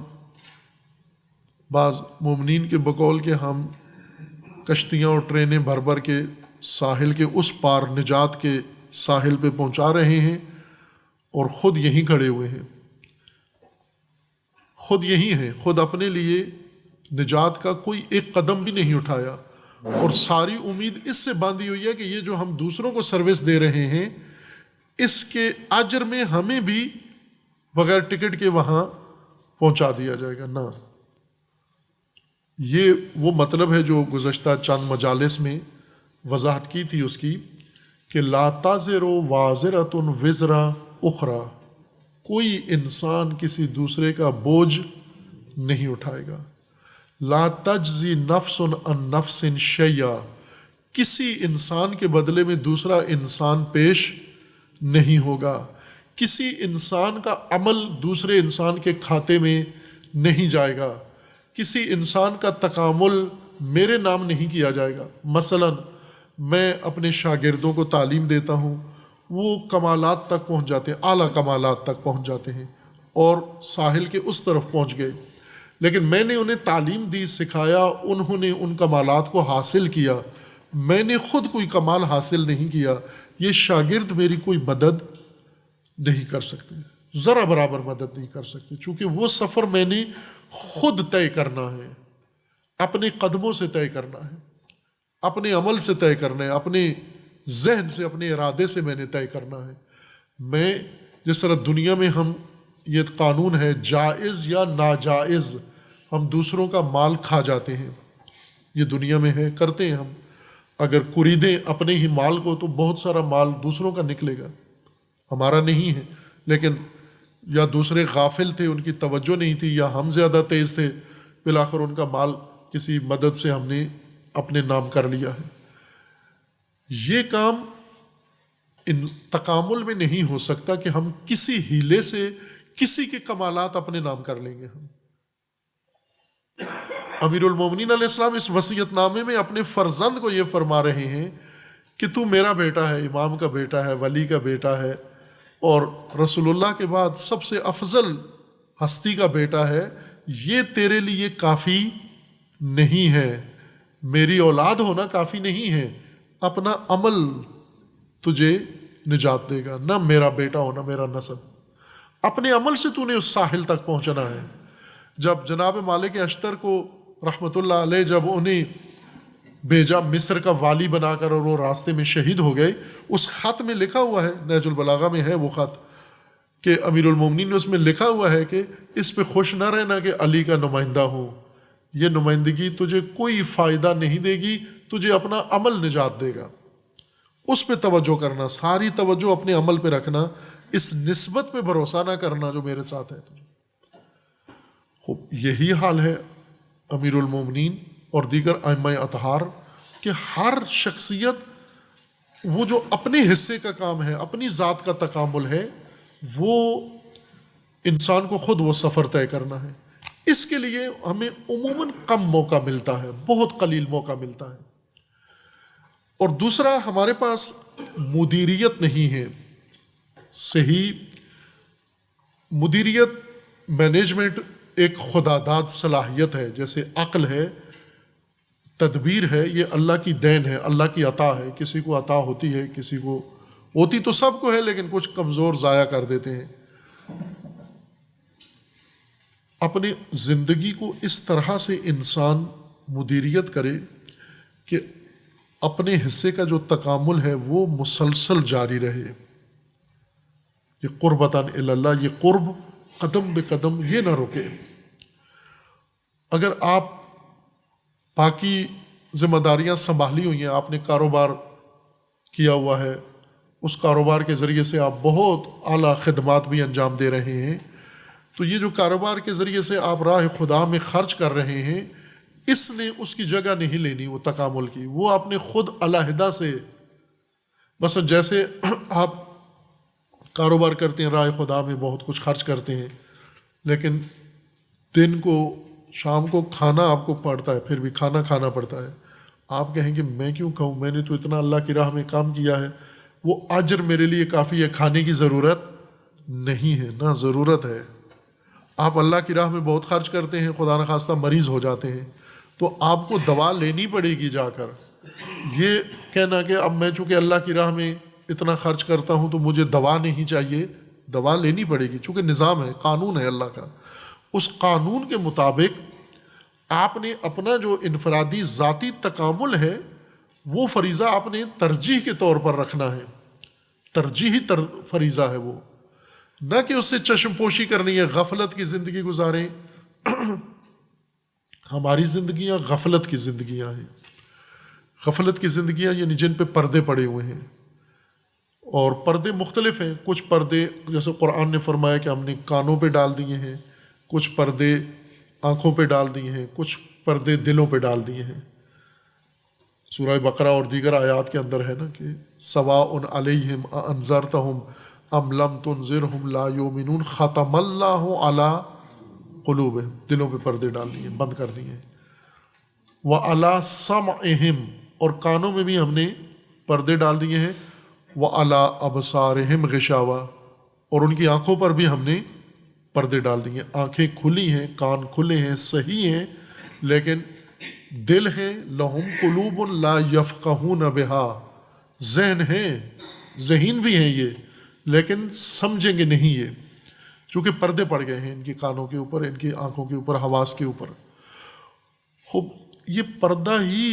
بعض مومنین کے بقول کہ ہم کشتیاں اور ٹرینیں بھر بھر کے ساحل کے اس پار، نجات کے ساحل پہ پہنچا رہے ہیں، اور خود یہیں کھڑے ہوئے ہیں، خود یہی ہیں، خود اپنے لیے نجات کا کوئی ایک قدم بھی نہیں اٹھایا، اور ساری امید اس سے باندھی ہوئی ہے کہ یہ جو ہم دوسروں کو سروس دے رہے ہیں اس کے اجر میں ہمیں بھی بغیر ٹکٹ کے وہاں پہنچا دیا جائے گا۔ نہ، یہ وہ مطلب ہے جو گزشتہ چند مجالس میں وضاحت کی تھی اس کی، کہ لا تزر وازرۃ وزر اخری، کوئی انسان کسی دوسرے کا بوجھ نہیں اٹھائے گا۔ لا تجزی نفس عن نفس شیئا، کسی انسان کے بدلے میں دوسرا انسان پیش نہیں ہوگا، کسی انسان کا عمل دوسرے انسان کے کھاتے میں نہیں جائے گا، کسی انسان کا تکامل میرے نام نہیں کیا جائے گا۔ مثلا میں اپنے شاگردوں کو تعلیم دیتا ہوں، وہ کمالات تک پہنچ جاتے ہیں، اعلیٰ کمالات تک پہنچ جاتے ہیں اور ساحل کے اس طرف پہنچ گئے، لیکن میں نے انہیں تعلیم دی، سکھایا، انہوں نے ان کمالات کو حاصل کیا، میں نے خود کوئی کمال حاصل نہیں کیا، یہ شاگرد میری کوئی مدد نہیں کر سکتے، ذرا برابر مدد نہیں کر سکتے، چونکہ وہ سفر میں نے خود طے کرنا ہے، اپنے قدموں سے طے کرنا ہے، اپنے عمل سے طے کرنا ہے، اپنے ذہن سے، اپنے ارادے سے میں نے طے کرنا ہے۔ میں جس طرح دنیا میں ہم، یہ قانون ہے جائز یا ناجائز، ہم دوسروں کا مال کھا جاتے ہیں، یہ دنیا میں ہے، کرتے ہیں ہم، اگر خریدیں اپنے ہی مال کو تو بہت سارا مال دوسروں کا نکلے گا، ہمارا نہیں ہے، لیکن یا دوسرے غافل تھے، ان کی توجہ نہیں تھی، یا ہم زیادہ تیز تھے، بالآخر ان کا مال کسی مدد سے ہم نے اپنے نام کر لیا ہے۔ یہ کام ان تکامل میں نہیں ہو سکتا کہ ہم کسی ہیلے سے کسی کے کمالات اپنے نام کر لیں گے. ہم امیر المومنین علیہ السلام اس وصیت نامے میں اپنے فرزند کو یہ فرما رہے ہیں کہ تو میرا بیٹا ہے، امام کا بیٹا ہے، ولی کا بیٹا ہے، اور رسول اللہ کے بعد سب سے افضل ہستی کا بیٹا ہے. یہ تیرے لیے کافی نہیں ہے، میری اولاد ہونا کافی نہیں ہے، اپنا عمل تجھے نجات دے گا، نہ میرا بیٹا ہونا، میرا نسب. اپنے عمل سے تو نے اس ساحل تک پہنچنا ہے. جب جناب مالک اشتر کو رحمۃ اللہ علیہ جب انہیں بھیجا مصر کا والی بنا کر اور وہ راستے میں شہید ہو گئے، اس خط میں لکھا ہوا ہے، نہج البلاغہ میں ہے وہ خط، کہ امیر المومنین نے اس میں لکھا ہوا ہے کہ اس پہ خوش نہ رہنا کہ علی کا نمائندہ ہوں، یہ نمائندگی تجھے کوئی فائدہ نہیں دے گی، تجھے اپنا عمل نجات دے گا. اس پہ توجہ کرنا، ساری توجہ اپنے عمل پہ رکھنا، اس نسبت پہ بھروسہ نہ کرنا جو میرے ساتھ ہے. خوب یہی حال ہے امیر المومنین اور دیگر ائمہ اطہار کہ ہر شخصیت وہ جو اپنے حصے کا کام ہے، اپنی ذات کا تکامل ہے، وہ انسان کو خود وہ سفر طے کرنا ہے. اس کے لیے ہمیں عموماً کم موقع ملتا ہے، بہت قلیل موقع ملتا ہے. اور دوسرا، ہمارے پاس مدیریت نہیں ہے صحیح. مدیریت، مینجمنٹ ایک خدا داد صلاحیت ہے، جیسے عقل ہے، تدبیر ہے، یہ اللہ کی دین ہے، اللہ کی عطا ہے. کسی کو عطا ہوتی ہے، کسی کو ہوتی تو سب کو ہے، لیکن کچھ کمزور ضائع کر دیتے ہیں. اپنی زندگی کو اس طرح سے انسان مدیریت کرے کہ اپنے حصے کا جو تکامل ہے وہ مسلسل جاری رہے. یہ قربتاً الی اللہ، یہ قرب قدم بے قدم یہ نہ رکے. اگر آپ باقی ذمہ داریاں سنبھالی ہوئی ہیں، آپ نے کاروبار کیا ہوا ہے، اس کاروبار کے ذریعے سے آپ بہت اعلیٰ خدمات بھی انجام دے رہے ہیں، تو یہ جو کاروبار کے ذریعے سے آپ راہ خدا میں خرچ کر رہے ہیں، اس نے اس کی جگہ نہیں لینی وہ تکامل کی. وہ آپ نے خود علیحدہ سے، مثلا جیسے آپ کاروبار کرتے ہیں، راہ خدا میں بہت کچھ خرچ کرتے ہیں، لیکن دن کو شام کو کھانا آپ کو پڑتا ہے، پھر بھی کھانا کھانا پڑتا ہے. آپ کہیں کہ میں کیوں کھاؤں، میں نے تو اتنا اللہ کی راہ میں کام کیا ہے، وہ اجر میرے لیے کافی ہے، کھانے کی ضرورت نہیں ہے. نہ ضرورت ہے. آپ اللہ کی راہ میں بہت خرچ کرتے ہیں، خدا نخواستہ مریض ہو جاتے ہیں، تو آپ کو دوا لینی پڑے گی جا کر. یہ کہنا کہ اب میں چونکہ اللہ کی راہ میں اتنا خرچ کرتا ہوں تو مجھے دوا نہیں چاہیے، دوا لینی پڑے گی، چونکہ نظام ہے، قانون ہے اللہ کا. اس قانون کے مطابق آپ نے اپنا جو انفرادی ذاتی تکامل ہے وہ فریضہ آپ نے ترجیح کے طور پر رکھنا ہے. ترجیحی فریضہ ہے وہ، نہ کہ اس سے چشم پوشی کرنی ہے، غفلت کی زندگی گزاریں. ہماری زندگیاں غفلت کی زندگیاں ہیں. غفلت کی زندگیاں یعنی جن پہ پردے پڑے ہوئے ہیں، اور پردے مختلف ہیں. کچھ پردے جیسے قرآن نے فرمایا کہ ہم نے کانوں پہ ڈال دیے ہیں، کچھ پردے آنکھوں پہ ڈال دیے ہیں، کچھ پردے دلوں پہ ڈال دیے ہیں. سورہ بقرہ اور دیگر آیات کے اندر ہے نا کہ سواء علیہم انذرتہم ام لم تنذرہم لا یؤمنون ختم اللہ علی قلوبہم، دلوں پہ پردے ڈال دیے، بند کر دیے. وعلی سمعہم، اور کانوں میں بھی ہم نے پردے ڈال دیے ہیں. وعلی ابصارہم غشاوہ، اور ان کی آنکھوں پر بھی ہم نے پردے ڈال دیے. آنکھیں کھلی ہیں، کان کھلے ہیں، صحیح ہیں، لیکن دل ہے. لہم قلوب لا یفقہون بہا، ذہن ہیں، ذہین بھی ہیں یہ، لیکن سمجھیں گے نہیں یہ، چونکہ پردے پڑ گئے ہیں ان کی کانوں کے اوپر، ان کی آنکھوں کے اوپر، حواس کے اوپر. خوب یہ پردہ ہی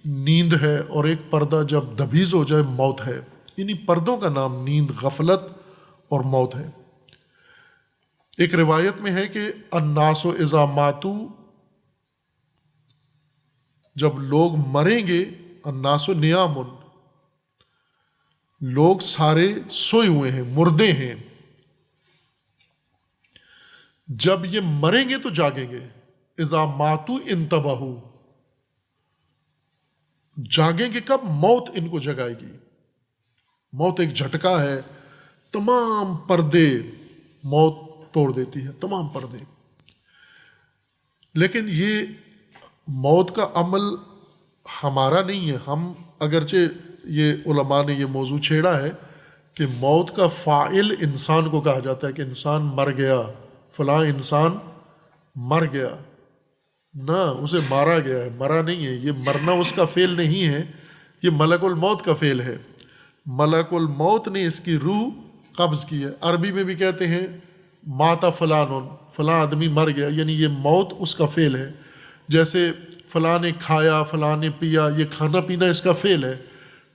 نیند ہے، اور ایک پردہ جب دبیز ہو جائے موت ہے. یعنی پردوں کا نام نیند، غفلت اور موت ہے. ایک روایت میں ہے کہ الناس اذا ماتوا، جب لوگ مریں گے، الناس نیام، لوگ سارے سوئے ہوئے ہیں، مردے ہیں. جب یہ مریں گے تو جاگیں گے. اذا ماتوا انتبہوا، جاگیں گے کب؟ موت ان کو جگائے گی. موت ایک جھٹکا ہے، تمام پردے موت توڑ دیتی ہے، تمام پردے۔ لیکن یہ موت کا عمل ہمارا نہیں ہے۔ ہم اگرچہ یہ علماء نے یہ موضوع چھیڑا ہے کہ موت کا فاعل انسان کو کہا جاتا ہے کہ انسان مر گیا، فلاں انسان مر گیا، نہ اسے مارا گیا ہے، مرا نہیں ہے۔ یہ مرنا اس کا فعل نہیں ہے، یہ ملک الموت کا فعل ہے۔ ملک الموت نے اس کی روح قبض کی ہے۔ عربی میں بھی کہتے ہیں ماتا فلان، فلاں آدمی مر گیا، یعنی یہ موت اس کا فعل ہے۔ جیسے فلاں نے کھایا، فلاں نے پیا، یہ کھانا پینا اس کا فعل ہے،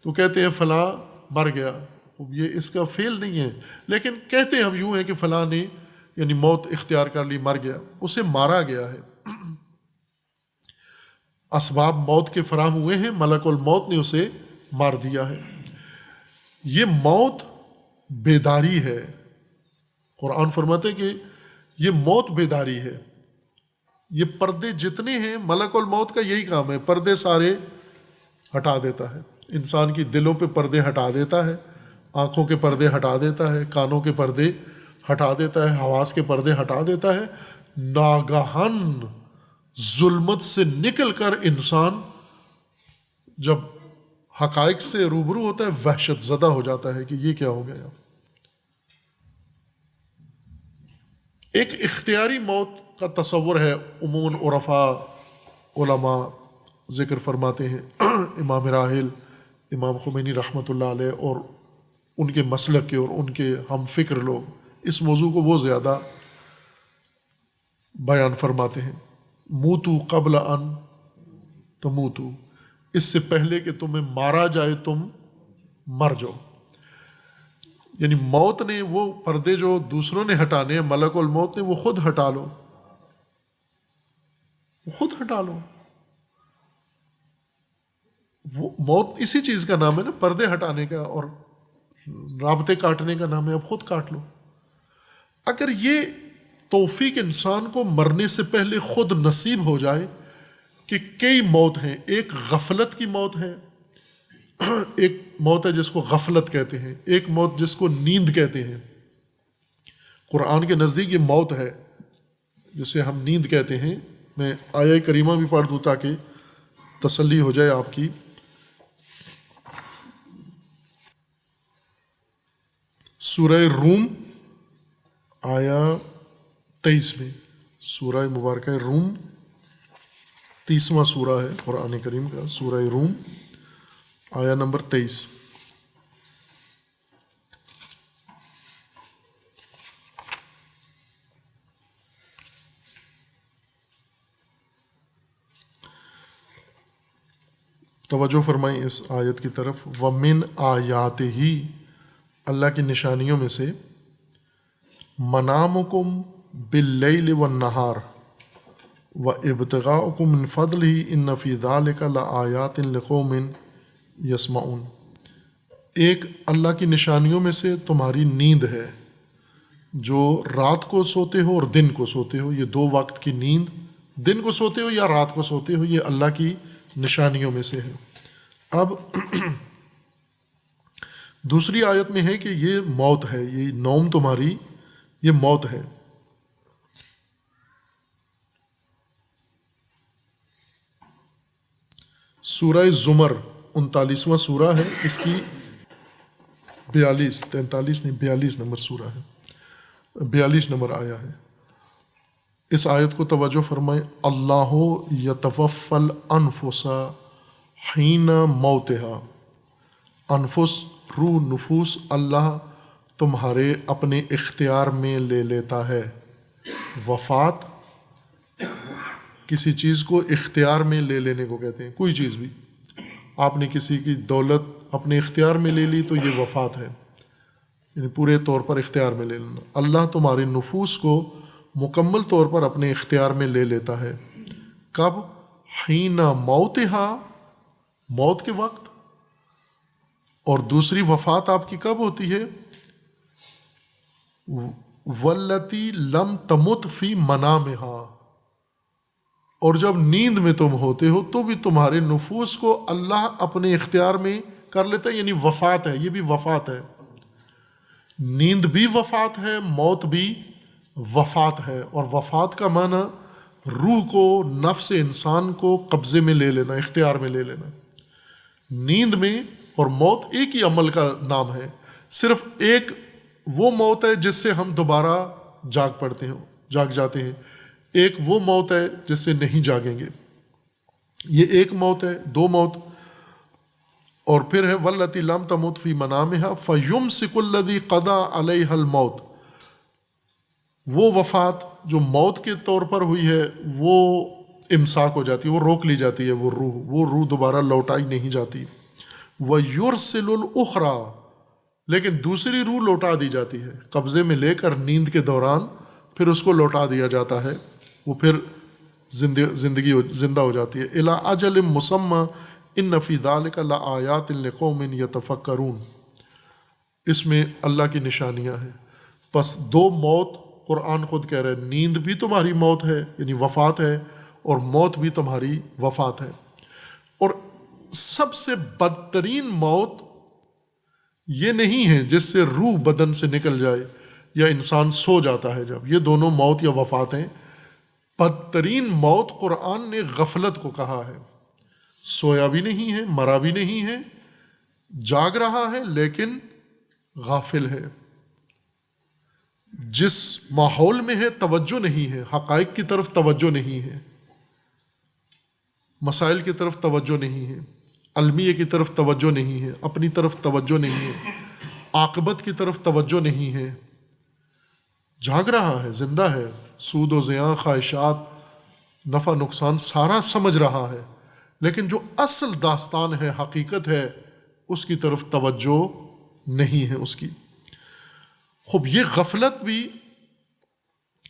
تو کہتے ہیں فلاں مر گیا، یہ اس کا فعل نہیں ہے، لیکن کہتے ہم یوں ہیں کہ فلاں نے یعنی موت اختیار کر لی، مر گیا، اسے مارا گیا ہے۔ اسباب موت کے فراہم ہوئے ہیں، ملک الموت نے اسے مار دیا ہے۔ یہ موت بیداری ہے۔ قرآن فرماتے کہ یہ موت بیداری ہے۔ یہ پردے جتنے ہیں، ملک الموت کا یہی کام ہے، پردے سارے ہٹا دیتا ہے۔ انسان کی دلوں پہ پردے ہٹا دیتا ہے، آنکھوں کے پردے ہٹا دیتا ہے، کانوں کے پردے ہٹا دیتا ہے، حواس کے پردے ہٹا دیتا ہے۔ ناگہاً ظلمت سے نکل کر انسان جب حقائق سے روبرو ہوتا ہے، وحشت زدہ ہو جاتا ہے کہ یہ کیا ہو گیا۔ ایک اختیاری موت کا تصور ہے، عموماً عرفاء علماء ذکر فرماتے ہیں، امام راحل امام خمینی رحمۃ اللہ علیہ اور ان کے مسلک کے اور ان کے ہم فکر لوگ اس موضوع کو وہ زیادہ بیان فرماتے ہیں۔ موتو قبل ان تموتو، اس سے پہلے کہ تمہیں مارا جائے تم مر جاؤ۔ یعنی موت نے وہ پردے جو دوسروں نے ہٹانے ہیں، ملک الموت نے وہ خود ہٹا لو، خود ہٹا لو۔ وہ موت اسی چیز کا نام ہے نا، پردے ہٹانے کا اور رابطے کاٹنے کا نام ہے، اب خود کاٹ لو۔ اگر یہ توفیق انسان کو مرنے سے پہلے خود نصیب ہو جائے کہ کئی موت ہیں، ایک غفلت کی موت ہے، ایک موت ہے جس کو غفلت کہتے ہیں، ایک موت جس کو نیند کہتے ہیں۔ قرآن کے نزدیک یہ موت ہے جسے ہم نیند کہتے ہیں۔ میں آیہ کریمہ بھی پڑھ دوں تاکہ تسلی ہو جائے آپ کی۔ سورہ روم آیا 23 میں، سورہ مبارکہ روم 30واں سورہ ہے قرآن کریم کا، سورہ روم آیا نمبر 23۔ توجہ فرمائیں اس آیت کی طرف۔ وَمِنْ آیَاتِهِ، اللہ کی نشانیوں میں سے، منامکم باللیل والنہار وابتغاؤکم من فضلہ ان فی ذلک لآیات لقوم یسمعون۔ ایک اللہ کی نشانیوں میں سے تمہاری نیند ہے، جو رات کو سوتے ہو اور دن کو سوتے ہو، یہ دو وقت کی نیند، دن کو سوتے ہو یا رات کو سوتے ہو، یہ اللہ کی نشانیوں میں سے ہے۔ اب دوسری آیت میں ہے کہ یہ موت ہے، یہ نوم تمہاری یہ موت ہے۔ سورہ زمر 39واں سورہ ہے، اس کی 43 نمبر سورہ ہے، 42 نمبر آیا ہے۔ اس آیت کو توجہ فرمائیں۔ اللہ یتوفی الانفس حین موتہا، انفس روح نفوس اللہ تمہارے اپنے اختیار میں لے لیتا ہے۔ وفات کسی چیز کو اختیار میں لے لینے کو کہتے ہیں، کوئی چیز بھی آپ نے کسی کی دولت اپنے اختیار میں لے لی تو یہ وفات ہے، یعنی پورے طور پر اختیار میں لے لینا۔ اللہ تمہارے نفوس کو مکمل طور پر اپنے اختیار میں لے لیتا ہے۔ کب؟ حین موتہا، موت کے وقت، اور دوسری وفات آپ کی کب ہوتی ہے؟ والتی لم تمت فی منامہا، اور جب نیند میں تم ہوتے ہو تو بھی تمہارے نفوس کو اللہ اپنے اختیار میں کر لیتے ہیں، یعنی وفات ہے، یہ بھی وفات ہے، نیند بھی وفات ہے، موت بھی وفات ہے۔ اور وفات کا معنی روح کو، نفس انسان کو قبضے میں لے لینا، اختیار میں لے لینا۔ نیند میں اور موت ایک ہی عمل کا نام ہے، صرف ایک وہ موت ہے جس سے ہم دوبارہ جاگ جاتے ہیں، ایک وہ موت ہے جس سے نہیں جاگیں گے۔ یہ ایک موت ہے، دو موت۔ اور پھر ہے واللتی لم تمت فی منامہا فیمسک الذی قضی علیہا الموت، وہ وفات جو موت کے طور پر ہوئی ہے وہ امساک ہو جاتی ہے، وہ روک لی جاتی ہے، وہ روح دوبارہ لوٹائی نہیں جاتی۔ وَيُرْسِلُ الْأُخْرَى، لیکن دوسری روح لوٹا دی جاتی ہے، قبضے میں لے کر نیند کے دوران پھر اس کو لوٹا دیا جاتا ہے، وہ پھر زندہ ہو جاتی ہے۔ اِلیٰ أَجَلٍ مُّسَمًّى إِنَّ فِي ذَلِكَ لَآيَاتٍ لِقَوْمٍ يَتَفَكَّرُونَ، اس میں اللہ کی نشانیاں ہیں۔ پس دو موت، قرآن خود کہہ رہا ہے نیند بھی تمہاری موت ہے، یعنی وفات ہے، اور موت بھی تمہاری وفات ہے۔ اور سب سے بدترین موت یہ نہیں ہے جس سے روح بدن سے نکل جائے یا انسان سو جاتا ہے، جب یہ دونوں موت یا وفات ہیں، بدترین موت قرآن نے غفلت کو کہا ہے۔ سویا بھی نہیں ہے، مرا بھی نہیں ہے، جاگ رہا ہے لیکن غافل ہے، جس ماحول میں ہے توجہ نہیں ہے، حقائق کی طرف توجہ نہیں ہے، مسائل کی طرف توجہ نہیں ہے، المیہ کی طرف توجہ نہیں ہے، اپنی طرف توجہ نہیں ہے، عاقبت کی طرف توجہ نہیں ہے، جاگ رہا ہے، زندہ ہے، سود و زیاں، خواہشات، نفع نقصان سارا سمجھ رہا ہے، لیکن جو اصل داستان ہے، حقیقت ہے، اس کی طرف توجہ نہیں ہے اس کی۔ خوب یہ غفلت بھی،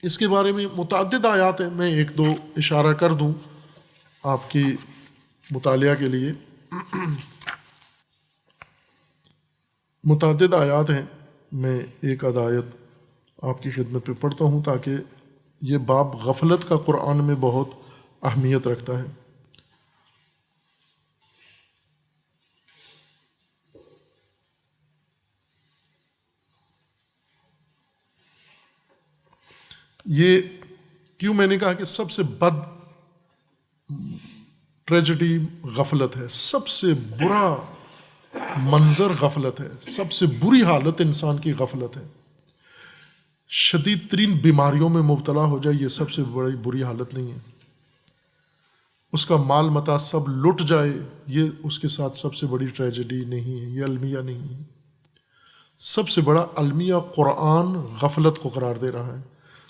اس کے بارے میں متعدد آیات ہیں، میں ایک دو اشارہ کر دوں آپ کی مطالعہ کے لیے۔ متعدد آیات ہیں، میں ایک آدھ آیت آپ کی خدمت پہ پڑھتا ہوں تاکہ یہ باب غفلت کا قرآن میں بہت اہمیت رکھتا ہے۔ یہ کیوں میں نے کہا کہ سب سے بد ٹریجڈی غفلت ہے، سب سے برا منظر غفلت ہے، سب سے بری حالت انسان کی غفلت ہے۔ شدید ترین بیماریوں میں مبتلا ہو جائے، یہ سب سے بڑی بری حالت نہیں ہے۔ اس کا مال متاع سب لٹ جائے، یہ اس کے ساتھ سب سے بڑی ٹریجڈی نہیں ہے، یہ المیہ نہیں ہے۔ سب سے بڑا المیہ قرآن غفلت کو قرار دے رہا ہے۔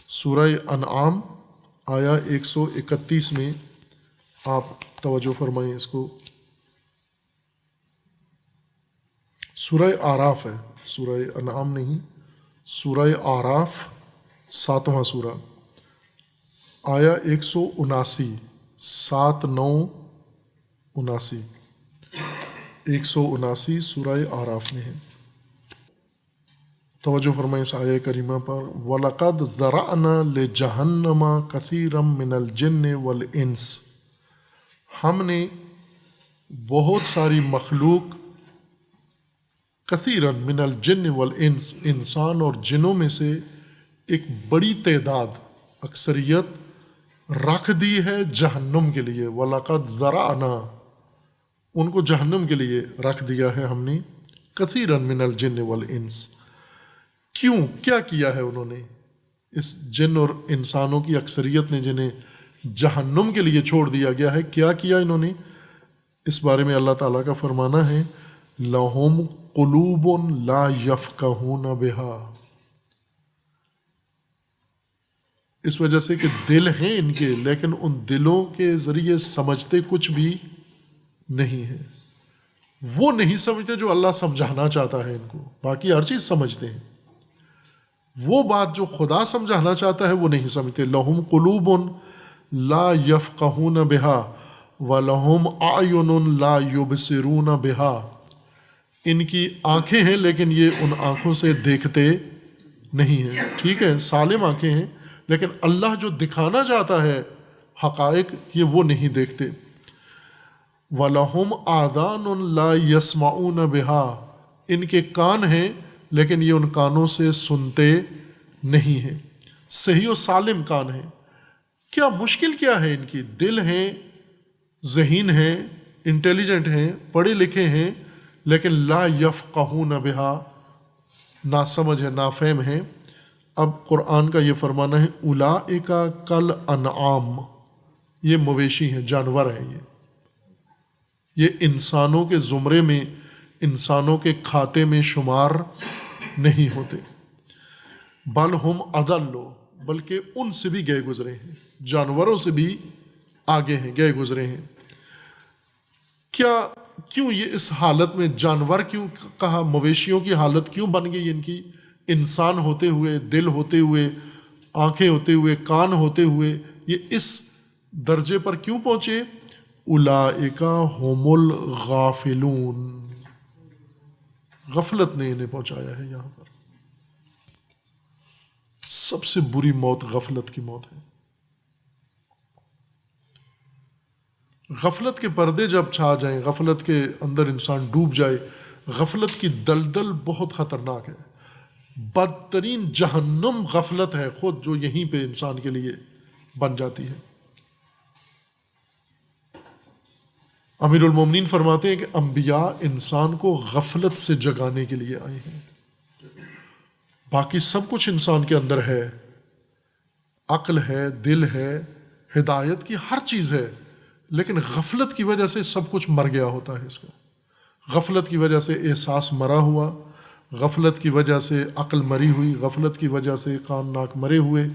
سورہ انعام آیا 131 میں آپ توجہ فرمائیں اس کو، سورہ آراف ہے، سورہ انعام نہیں، سورہ آراف 7واں سورہ، آیا 179، 7-9-79، 179 سورہ آراف میں ہے۔ توجہ فرمائیں اس آیہ کریمہ پر۔ وَلَقَدْ ذَرَأْنَا لِجَهَنَّمَ كَثِيرًا مِنَ الْجِنِّ وَالْإِنسِ، ہم نے بہت ساری مخلوق، کثیراً من الجن والانس، انسان اور جنوں میں سے ایک بڑی تعداد، اکثریت رکھ دی ہے جہنم کے لیے۔ وَلَقَدْ ذَرَأْنَا، ان کو جہنم کے لیے رکھ دیا ہے ہم نے، کثیراً من الجن والانس۔ کیوں؟ کیا کیا ہے انہوں نے؟ اس جن اور انسانوں کی اکثریت نے جنہیں جہنم کے لیے چھوڑ دیا گیا ہے، کیا کیا انہوں نے؟ اس بارے میں اللہ تعالیٰ کا فرمانا ہے لَهُمْ قُلُوبٌ لَا يَفْقَهُونَ بِهَا، اس وجہ سے کہ دل ہیں ان کے، لیکن ان دلوں کے ذریعے سمجھتے کچھ بھی نہیں ہے۔ وہ نہیں سمجھتے جو اللہ سمجھانا چاہتا ہے ان کو، باقی ہر چیز سمجھتے ہیں، وہ بات جو خدا سمجھانا چاہتا ہے وہ نہیں سمجھتے۔ لَهُمْ قُلُوبٌ لَا يَفْقَهُونَ بِهَا وَلَهُمْ أَعْيُنٌ لَا يُبْصِرُونَ بِهَا، ان کی آنکھیں ہیں لیکن یہ ان آنکھوں سے دیکھتے نہیں ہیں۔ ٹھیک ہے، سالم آنکھیں ہیں، لیکن اللہ جو دکھانا چاہتا ہے حقائق، یہ وہ نہیں دیکھتے۔ وَلَهُمْ آذَانٌ لَا يَسْمَعُونَ بِهَا، ان کے کان ہیں لیکن یہ ان کانوں سے سنتے نہیں ہیں، صحیح و سالم کان ہیں۔ کیا مشکل کیا ہے ان کی؟ دل ہیں، ذہین ہیں، انٹیلیجنٹ ہیں، پڑھے لکھے ہیں، لیکن لا یفقہون بہا، ناسمجھ ہے، نافہم ہیں۔ اب قرآن کا یہ فرمانا ہے اولئک کل انعام، یہ مویشی ہیں، جانور ہیں، یہ انسانوں کے زمرے میں، انسانوں کے کھاتے میں شمار نہیں ہوتے۔ بل ہم اضل، بلکہ ان سے بھی گئے گزرے ہیں، جانوروں سے بھی آگے ہیں، گئے گزرے ہیں۔ کیوں یہ اس حالت میں جانور کیوں کہا؟ مویشیوں کی حالت کیوں بن گئی ان کی؟ انسان ہوتے ہوئے، دل ہوتے ہوئے، آنکھیں ہوتے ہوئے، کان ہوتے ہوئے، یہ اس درجے پر کیوں پہنچے؟ اولئک هم الغافلون، غفلت نے انہیں پہنچایا ہے یہاں پر۔ سب سے بری موت غفلت کی موت ہے۔ غفلت کے پردے جب چھا جائیں، غفلت کے اندر انسان ڈوب جائے، غفلت کی دلدل بہت خطرناک ہے۔ بدترین جہنم غفلت ہے خود، جو یہیں پہ انسان کے لیے بن جاتی ہے۔ امیر المومنین فرماتے ہیں کہ انبیاء انسان کو غفلت سے جگانے کے لیے آئے ہیں۔ باقی سب کچھ انسان کے اندر ہے، عقل ہے، دل ہے، ہدایت کی ہر چیز ہے، لیکن غفلت کی وجہ سے سب کچھ مر گیا ہوتا ہے اس کا۔ غفلت کی وجہ سے احساس مرا ہوا، غفلت کی وجہ سے عقل مری ہوئی، غفلت کی وجہ سے کان ناک مرے ہوئے،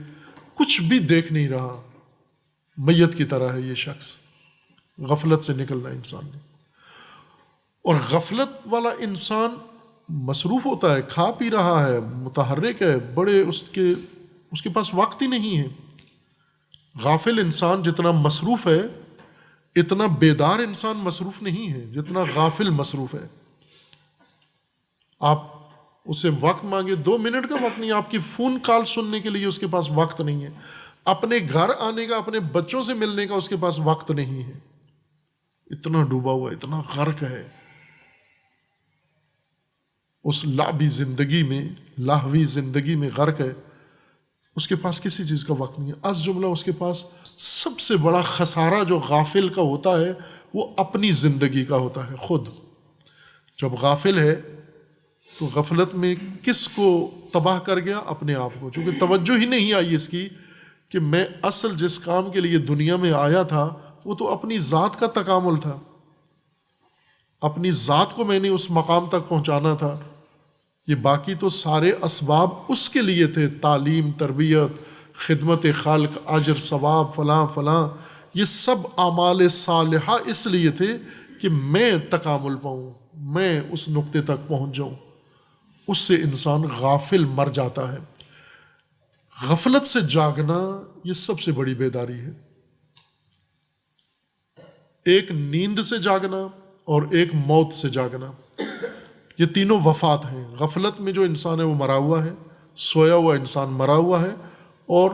کچھ بھی دیکھ نہیں رہا، میت کی طرح ہے یہ شخص۔ غفلت سے نکلنا انسان نے، اور غفلت والا انسان مصروف ہوتا ہے، کھا پی رہا ہے، متحرک ہے، بڑے اس کے پاس وقت ہی نہیں ہے۔ غافل انسان جتنا مصروف ہے اتنا بیدار انسان مصروف نہیں ہے جتنا غافل مصروف ہے۔ آپ اسے وقت مانگے 2 منٹ کا وقت نہیں، آپ کی فون کال سننے کے لیے اس کے پاس وقت نہیں ہے، اپنے گھر آنے کا، اپنے بچوں سے ملنے کا اس کے پاس وقت نہیں ہے، اتنا ڈوبا ہوا، اتنا غرق ہے اس لاہوی زندگی میں غرق ہے، اس کے پاس کسی چیز کا وقت نہیں ہے۔ از جملہ اس کے پاس سب سے بڑا خسارہ جو غافل کا ہوتا ہے وہ اپنی زندگی کا ہوتا ہے خود۔ جب غافل ہے تو غفلت میں کس کو تباہ کر گیا؟ اپنے آپ کو، چونکہ توجہ ہی نہیں آئی اس کی کہ میں اصل جس کام کے لیے دنیا میں آیا تھا وہ تو اپنی ذات کا تکامل تھا، اپنی ذات کو میں نے اس مقام تک پہنچانا تھا، یہ باقی تو سارے اسباب اس کے لیے تھے، تعلیم، تربیت، خدمت خالق، اجر، ثواب، فلاں فلاں، یہ سب اعمال صالحہ اس لیے تھے کہ میں تکامل پاؤں، میں اس نقطے تک پہنچ جاؤں۔ اس سے انسان غافل مر جاتا ہے۔ غفلت سے جاگنا یہ سب سے بڑی بیداری ہے۔ ایک نیند سے جاگنا اور ایک موت سے جاگنا، یہ تینوں وفات ہیں۔ غفلت میں جو انسان ہے وہ مرا ہوا ہے، سویا ہوا انسان مرا ہوا ہے، اور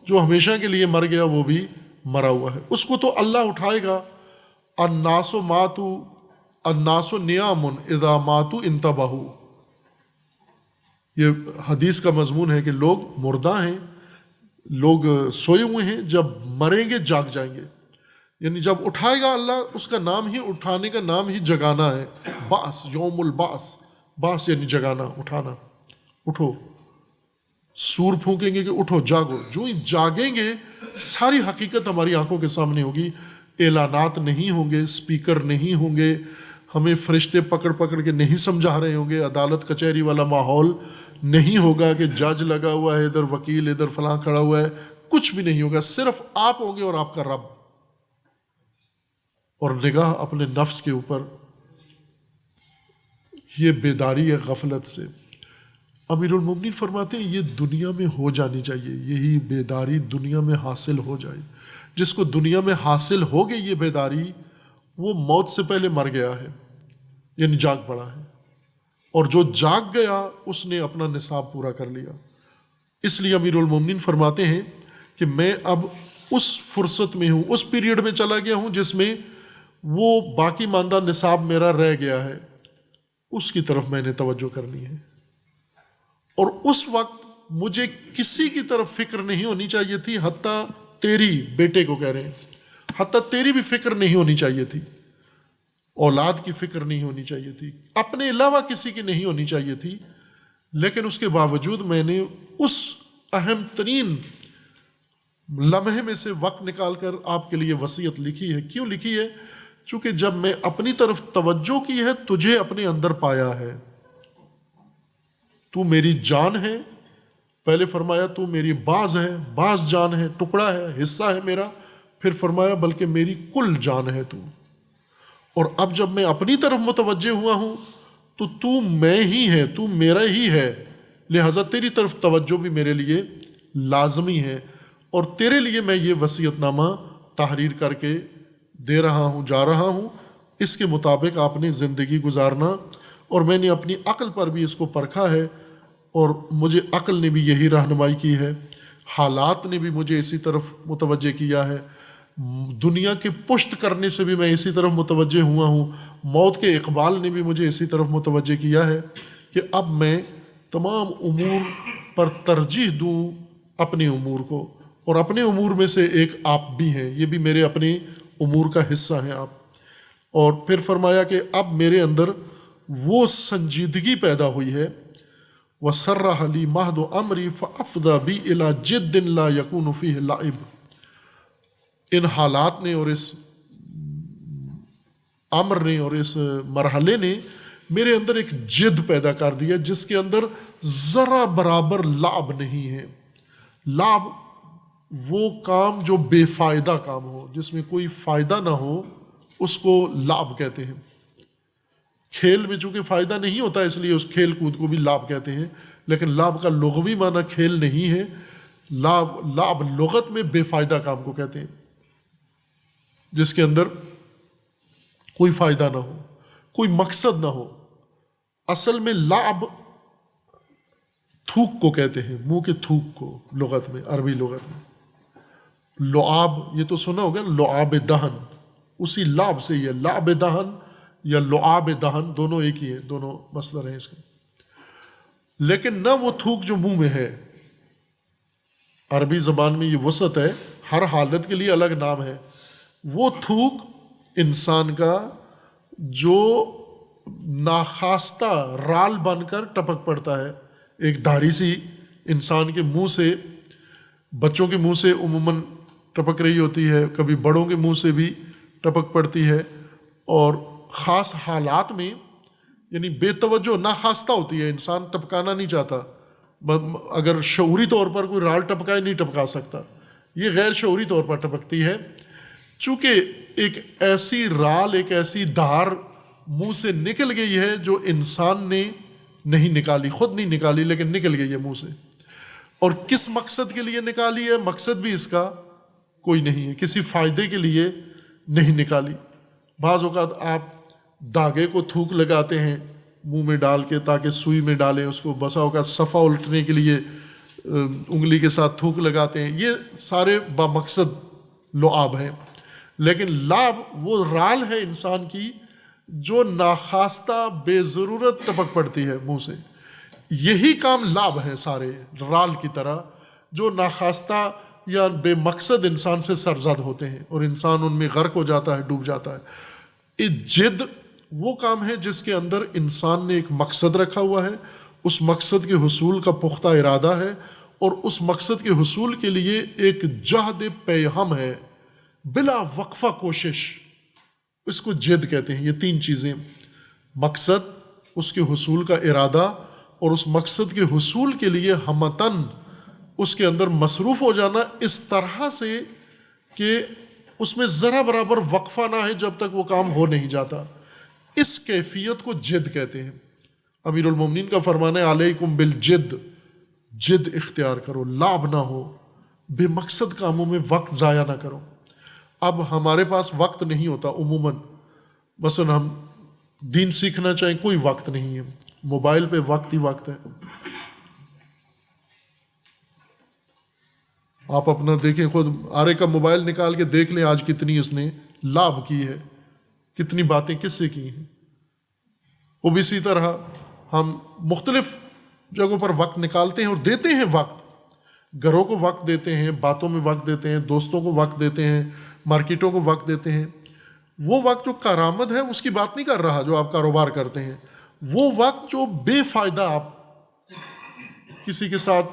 جو ہمیشہ کے لیے مر گیا وہ بھی مرا ہوا ہے۔ اس کو تو اللہ اٹھائے گا۔ الناس نیام اذا ماتوا انتبہوا، یہ حدیث کا مضمون ہے کہ لوگ مردہ ہیں، لوگ سوئے ہوئے ہیں، جب مریں گے جاگ جائیں گے، یعنی جب اٹھائے گا اللہ، اس کا نام ہی اٹھانے کا نام ہی جگانا ہے۔ بعث، یوم البعث، بعث یعنی جگانا، اٹھانا، اٹھو، سور پھونکیں گے کہ اٹھو جاگو، جو ہی جاگیں گے ساری حقیقت ہماری آنکھوں کے سامنے ہوگی۔ اعلانات نہیں ہوں گے، سپیکر نہیں ہوں گے، ہمیں فرشتے پکڑ پکڑ کے نہیں سمجھا رہے ہوں گے، عدالت کچہری والا ماحول نہیں ہوگا کہ جج لگا ہوا ہے، ادھر وکیل، ادھر فلاں کھڑا ہوا ہے، کچھ بھی نہیں ہوگا، صرف آپ ہوں گے اور آپ کا رب، اور نگاہ اپنے نفس کے اوپر۔ یہ بیداری ہے غفلت سے۔ امیر المومنین فرماتے ہیں یہ دنیا میں ہو جانی چاہیے، یہی بیداری دنیا میں حاصل ہو جائے۔ جس کو دنیا میں حاصل ہو گئی یہ بیداری، وہ موت سے پہلے مر گیا ہے، یعنی جاگ پڑا ہے، اور جو جاگ گیا اس نے اپنا نصاب پورا کر لیا۔ اس لیے امیر المومنین فرماتے ہیں کہ میں اب اس فرصت میں ہوں، اس پیریڈ میں چلا گیا ہوں جس میں وہ باقی ماندہ نصاب میرا رہ گیا ہے، اس کی طرف میں نے توجہ کرنی ہے۔ اور اس وقت مجھے کسی کی طرف فکر نہیں ہونی چاہیے تھی، حتیٰ تیری، بیٹے کو کہہ رہے ہیں، حتیٰ تیری بھی فکر نہیں ہونی چاہیے تھی، اولاد کی فکر نہیں ہونی چاہیے تھی، اپنے علاوہ کسی کی نہیں ہونی چاہیے تھی۔ لیکن اس کے باوجود میں نے اس اہم ترین لمحے میں سے وقت نکال کر آپ کے لیے وصیت لکھی ہے۔ کیوں لکھی ہے؟ چونکہ جب میں اپنی طرف توجہ کی ہے، تجھے اپنے اندر پایا ہے، تو میری جان ہے۔ پہلے فرمایا تو میری باز ہے، باز جان ہے، ٹکڑا ہے، حصہ ہے میرا۔ پھر فرمایا بلکہ میری کل جان ہے تو۔ اور اب جب میں اپنی طرف متوجہ ہوا ہوں تو میں ہی ہے، تو میرا ہی ہے، لہذا تیری طرف توجہ بھی میرے لیے لازمی ہے۔ اور تیرے لیے میں یہ وصیت نامہ تحریر کر کے دے رہا ہوں، جا رہا ہوں، اس کے مطابق آپ نے زندگی گزارنا۔ اور میں نے اپنی عقل پر بھی اس کو پرکھا ہے، اور مجھے عقل نے بھی یہی رہنمائی کی ہے، حالات نے بھی مجھے اسی طرف متوجہ کیا ہے، دنیا کے پشت کرنے سے بھی میں اسی طرف متوجہ ہوا ہوں، موت کے اقبال نے بھی مجھے اسی طرف متوجہ کیا ہے کہ اب میں تمام امور پر ترجیح دوں اپنے امور کو، اور اپنے امور میں سے ایک آپ بھی ہیں، یہ بھی میرے اپنے امور کا حصہ ہیں آپ۔ اور پھر فرمایا کہ اب میرے اندر وہ سنجیدگی پیدا ہوئی ہے، وَسَرَّحَ لِي مَهْدُ أَمْرِي فَأَفْضَى بِي إِلَى جِدٍ لَا يَكُونُ فِيهِ لَعِبٌ۔ ان حالات نے اور اس امر نے اور اس مرحلے نے میرے اندر ایک جد پیدا کر دیا، جس کے اندر ذرا برابر لعب نہیں ہے۔ لعب وہ کام جو بے فائدہ کام ہو، جس میں کوئی فائدہ نہ ہو، اس کو لعب کہتے ہیں۔ کھیل میں چونکہ فائدہ نہیں ہوتا، اس لیے اس کھیل کود کو بھی لعب کہتے ہیں، لیکن لعب کا لغوی معنی کھیل نہیں ہے۔ لعب لغت میں بے فائدہ کام کو کہتے ہیں، جس کے اندر کوئی فائدہ نہ ہو، کوئی مقصد نہ ہو۔ اصل میں لعب تھوک کو کہتے ہیں، منہ کے تھوک کو، لغت میں، عربی لغت میں۔ لعاب، یہ تو سنا ہوگا، لعاب دہن، اسی لعب سے یہ لعب دہن یا لعاب دہن دونوں ایک ہی ہیں، دونوں مصدر ہیں اس کے۔ لیکن نہ وہ تھوک جو منہ میں ہے، عربی زبان میں یہ وسعت ہے، ہر حالت کے لیے الگ نام ہے۔ وہ تھوک انسان کا جو ناخواستہ رال بن کر ٹپک پڑتا ہے، ایک دھاری سی انسان کے منہ سے، بچوں کے منہ سے عموماً ٹپک رہی ہوتی ہے، کبھی بڑوں کے منہ سے بھی ٹپک پڑتی ہے، اور خاص حالات میں یعنی بے توجہ ناخواستہ ہوتی ہے، انسان ٹپکانا نہیں چاہتا، اگر شعوری طور پر کوئی رال ٹپکائے نہیں ٹپکا سکتا، یہ غیر شعوری طور پر ٹپکتی ہے۔ چونکہ ایک ایسی رال، ایک ایسی دھار منہ سے نکل گئی ہے جو انسان نے نہیں نکالی، خود نہیں نکالی، لیکن نکل گئی ہے منہ سے۔ اور کس مقصد کے لیے نکالی ہے؟ مقصد بھی اس کا کوئی نہیں ہے، کسی فائدے کے لیے نہیں نکالی۔ بعض اوقات آپ دھاگے کو تھوک لگاتے ہیں منہ میں ڈال کے تاکہ سوئی میں ڈالیں اس کو، بسا اوقات صفحہ الٹنے کے لیے انگلی کے ساتھ تھوک لگاتے ہیں، یہ سارے بامقصد لعاب ہیں۔ لیکن لعب وہ رال ہے انسان کی جو ناخواستہ بے ضرورت ٹپک پڑتی ہے منہ سے۔ یہی کام لعب ہیں سارے، رال کی طرح، جو ناخواستہ یا بے مقصد انسان سے سرزد ہوتے ہیں اور انسان ان میں غرق ہو جاتا ہے، ڈوب جاتا ہے۔ جد وہ کام ہے جس کے اندر انسان نے ایک مقصد رکھا ہوا ہے، اس مقصد کے حصول کا پختہ ارادہ ہے، اور اس مقصد کے حصول کے لیے ایک جہد پیہم ہے، بلا وقفہ کوشش، اس کو جد کہتے ہیں۔ یہ تین چیزیں، مقصد، اس کے حصول کا ارادہ، اور اس مقصد کے حصول کے لیے ہمتن اس کے اندر مصروف ہو جانا، اس طرح سے کہ اس میں ذرا برابر وقفہ نہ ہے جب تک وہ کام ہو نہیں جاتا، اس کیفیت کو جد کہتے ہیں۔ امیر المومنین کا فرمان ہے علیکم بالجد، جد اختیار کرو، لعب نہ ہو، بے مقصد کاموں میں وقت ضائع نہ کرو۔ اب ہمارے پاس وقت نہیں ہوتا عموماً، مثلا ہم دین سیکھنا چاہیں، کوئی وقت نہیں ہے، موبائل پہ وقت ہی وقت ہے۔ آپ اپنا دیکھیں، خود آرے کا موبائل نکال کے دیکھ لیں آج کتنی اس نے لعب کی ہے، کتنی باتیں کس سے کی ہیں. وہ بھی اسی طرح ہم مختلف جگہوں پر وقت نکالتے ہیں اور دیتے ہیں وقت، گھروں کو وقت دیتے ہیں، باتوں میں وقت دیتے ہیں، دوستوں کو وقت دیتے ہیں، مارکیٹوں کو وقت دیتے ہیں. وہ وقت جو کارآمد ہے اس کی بات نہیں کر رہا جو آپ کاروبار کرتے ہیں، وہ وقت جو بے فائدہ آپ کسی کے ساتھ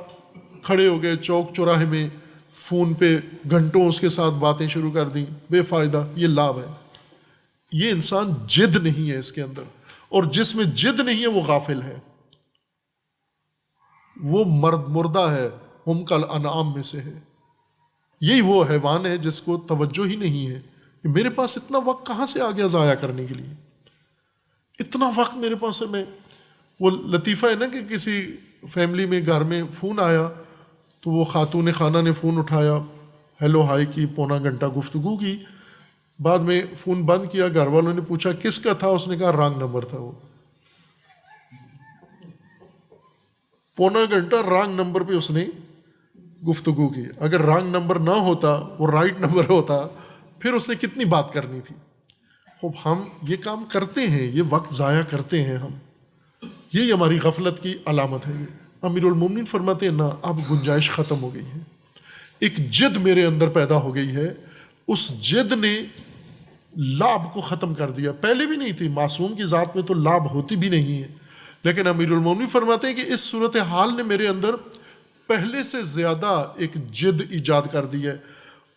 کھڑے ہو گئے چوک چوراہے میں، فون پہ گھنٹوں اس کے ساتھ باتیں شروع کر دیں، بے فائدہ، یہ لابھ ہے. یہ انسان جد نہیں ہے اس کے اندر، اور جس میں جد نہیں ہے وہ غافل ہے، وہ مردہ ہے، ہم کل انعام میں سے ہے. یہی وہ حیوان ہے جس کو توجہ ہی نہیں ہے کہ میرے پاس اتنا وقت کہاں سے آ گیا ضائع کرنے کے لیے، اتنا وقت میرے پاس ہے. میں وہ لطیفہ ہے نا کہ کسی فیملی میں گھر میں فون آیا تو وہ خاتون خانہ نے فون اٹھایا، ہیلو ہائی کی، پونا گھنٹہ گفتگو کی، بعد میں فون بند کیا. گھر والوں نے پوچھا کس کا تھا، اس نے کہا رانگ نمبر تھا. وہ پونا گھنٹہ رانگ نمبر پہ اس نے گفتگو کی. اگر رانگ نمبر نہ ہوتا، وہ رائٹ نمبر ہوتا، پھر اس نے کتنی بات کرنی تھی. خوب ہم یہ کام کرتے ہیں، یہ وقت ضائع کرتے ہیں ہم، یہی ہماری غفلت کی علامت ہے. یہ امیر المومنین فرماتے ہیں نا، اب گنجائش ختم ہو گئی ہے، ایک جد میرے اندر پیدا ہو گئی ہے، اس جد نے لاب کو ختم کر دیا. پہلے بھی نہیں تھی، معصوم کی ذات میں تو لاب ہوتی بھی نہیں ہے، لیکن امیر المومنین فرماتے ہیں کہ اس صورتحال نے میرے اندر پہلے سے زیادہ ایک جد ایجاد کر دی ہے،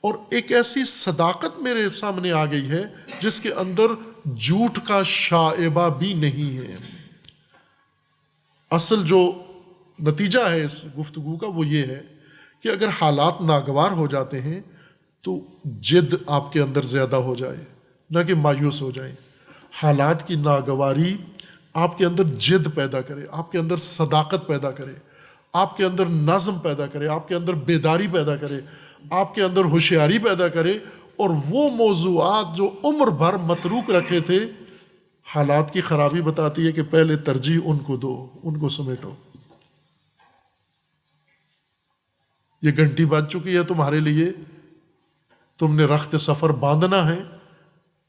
اور ایک ایسی صداقت میرے سامنے آ گئی ہے جس کے اندر جھوٹ کا شائبہ بھی نہیں ہے. اصل جو نتیجہ ہے اس گفتگو کا وہ یہ ہے کہ اگر حالات ناگوار ہو جاتے ہیں تو جد آپ کے اندر زیادہ ہو جائے، نہ کہ مایوس ہو جائیں. حالات کی ناگواری آپ کے اندر جد پیدا کرے، آپ کے اندر صداقت پیدا کرے، آپ کے اندر نظم پیدا کرے، آپ کے اندر بیداری پیدا کرے، آپ کے اندر ہوشیاری پیدا کرے، اور وہ موضوعات جو عمر بھر متروک رکھے تھے، حالات کی خرابی بتاتی ہے کہ پہلے ترجیح ان کو دو، ان کو سمیٹو. یہ گھنٹی بج چکی ہے تمہارے لیے، تم نے رخت سفر باندھنا ہے،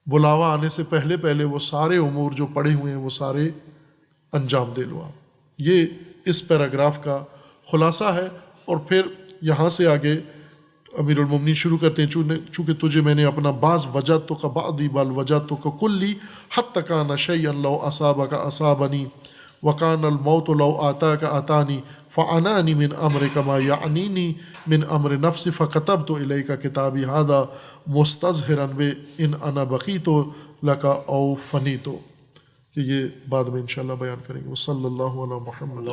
بلاوا آنے سے پہلے پہلے وہ سارے امور جو پڑے ہوئے ہیں وہ سارے انجام دے لو. آپ یہ اس پیراگراف کا خلاصہ ہے. اور پھر یہاں سے آگے امیر المومنین شروع کرتے ہیں، چونکہ تجھے میں نے اپنا بعض وجدتک بعضی بل وجدتک کلی حتی کان شیئا لو اصابک اصابنی وکان الموت لو آتاک آتانی فعنانی من امرک ما یعنینی من امر نفسی فکتبت الیک کتابی ھذا مستظہرا ان انا بقیت لک او فنیت. کہ یہ بعد میں انشاءاللہ بیان کریں گے. وصلی اللہ علی محمد.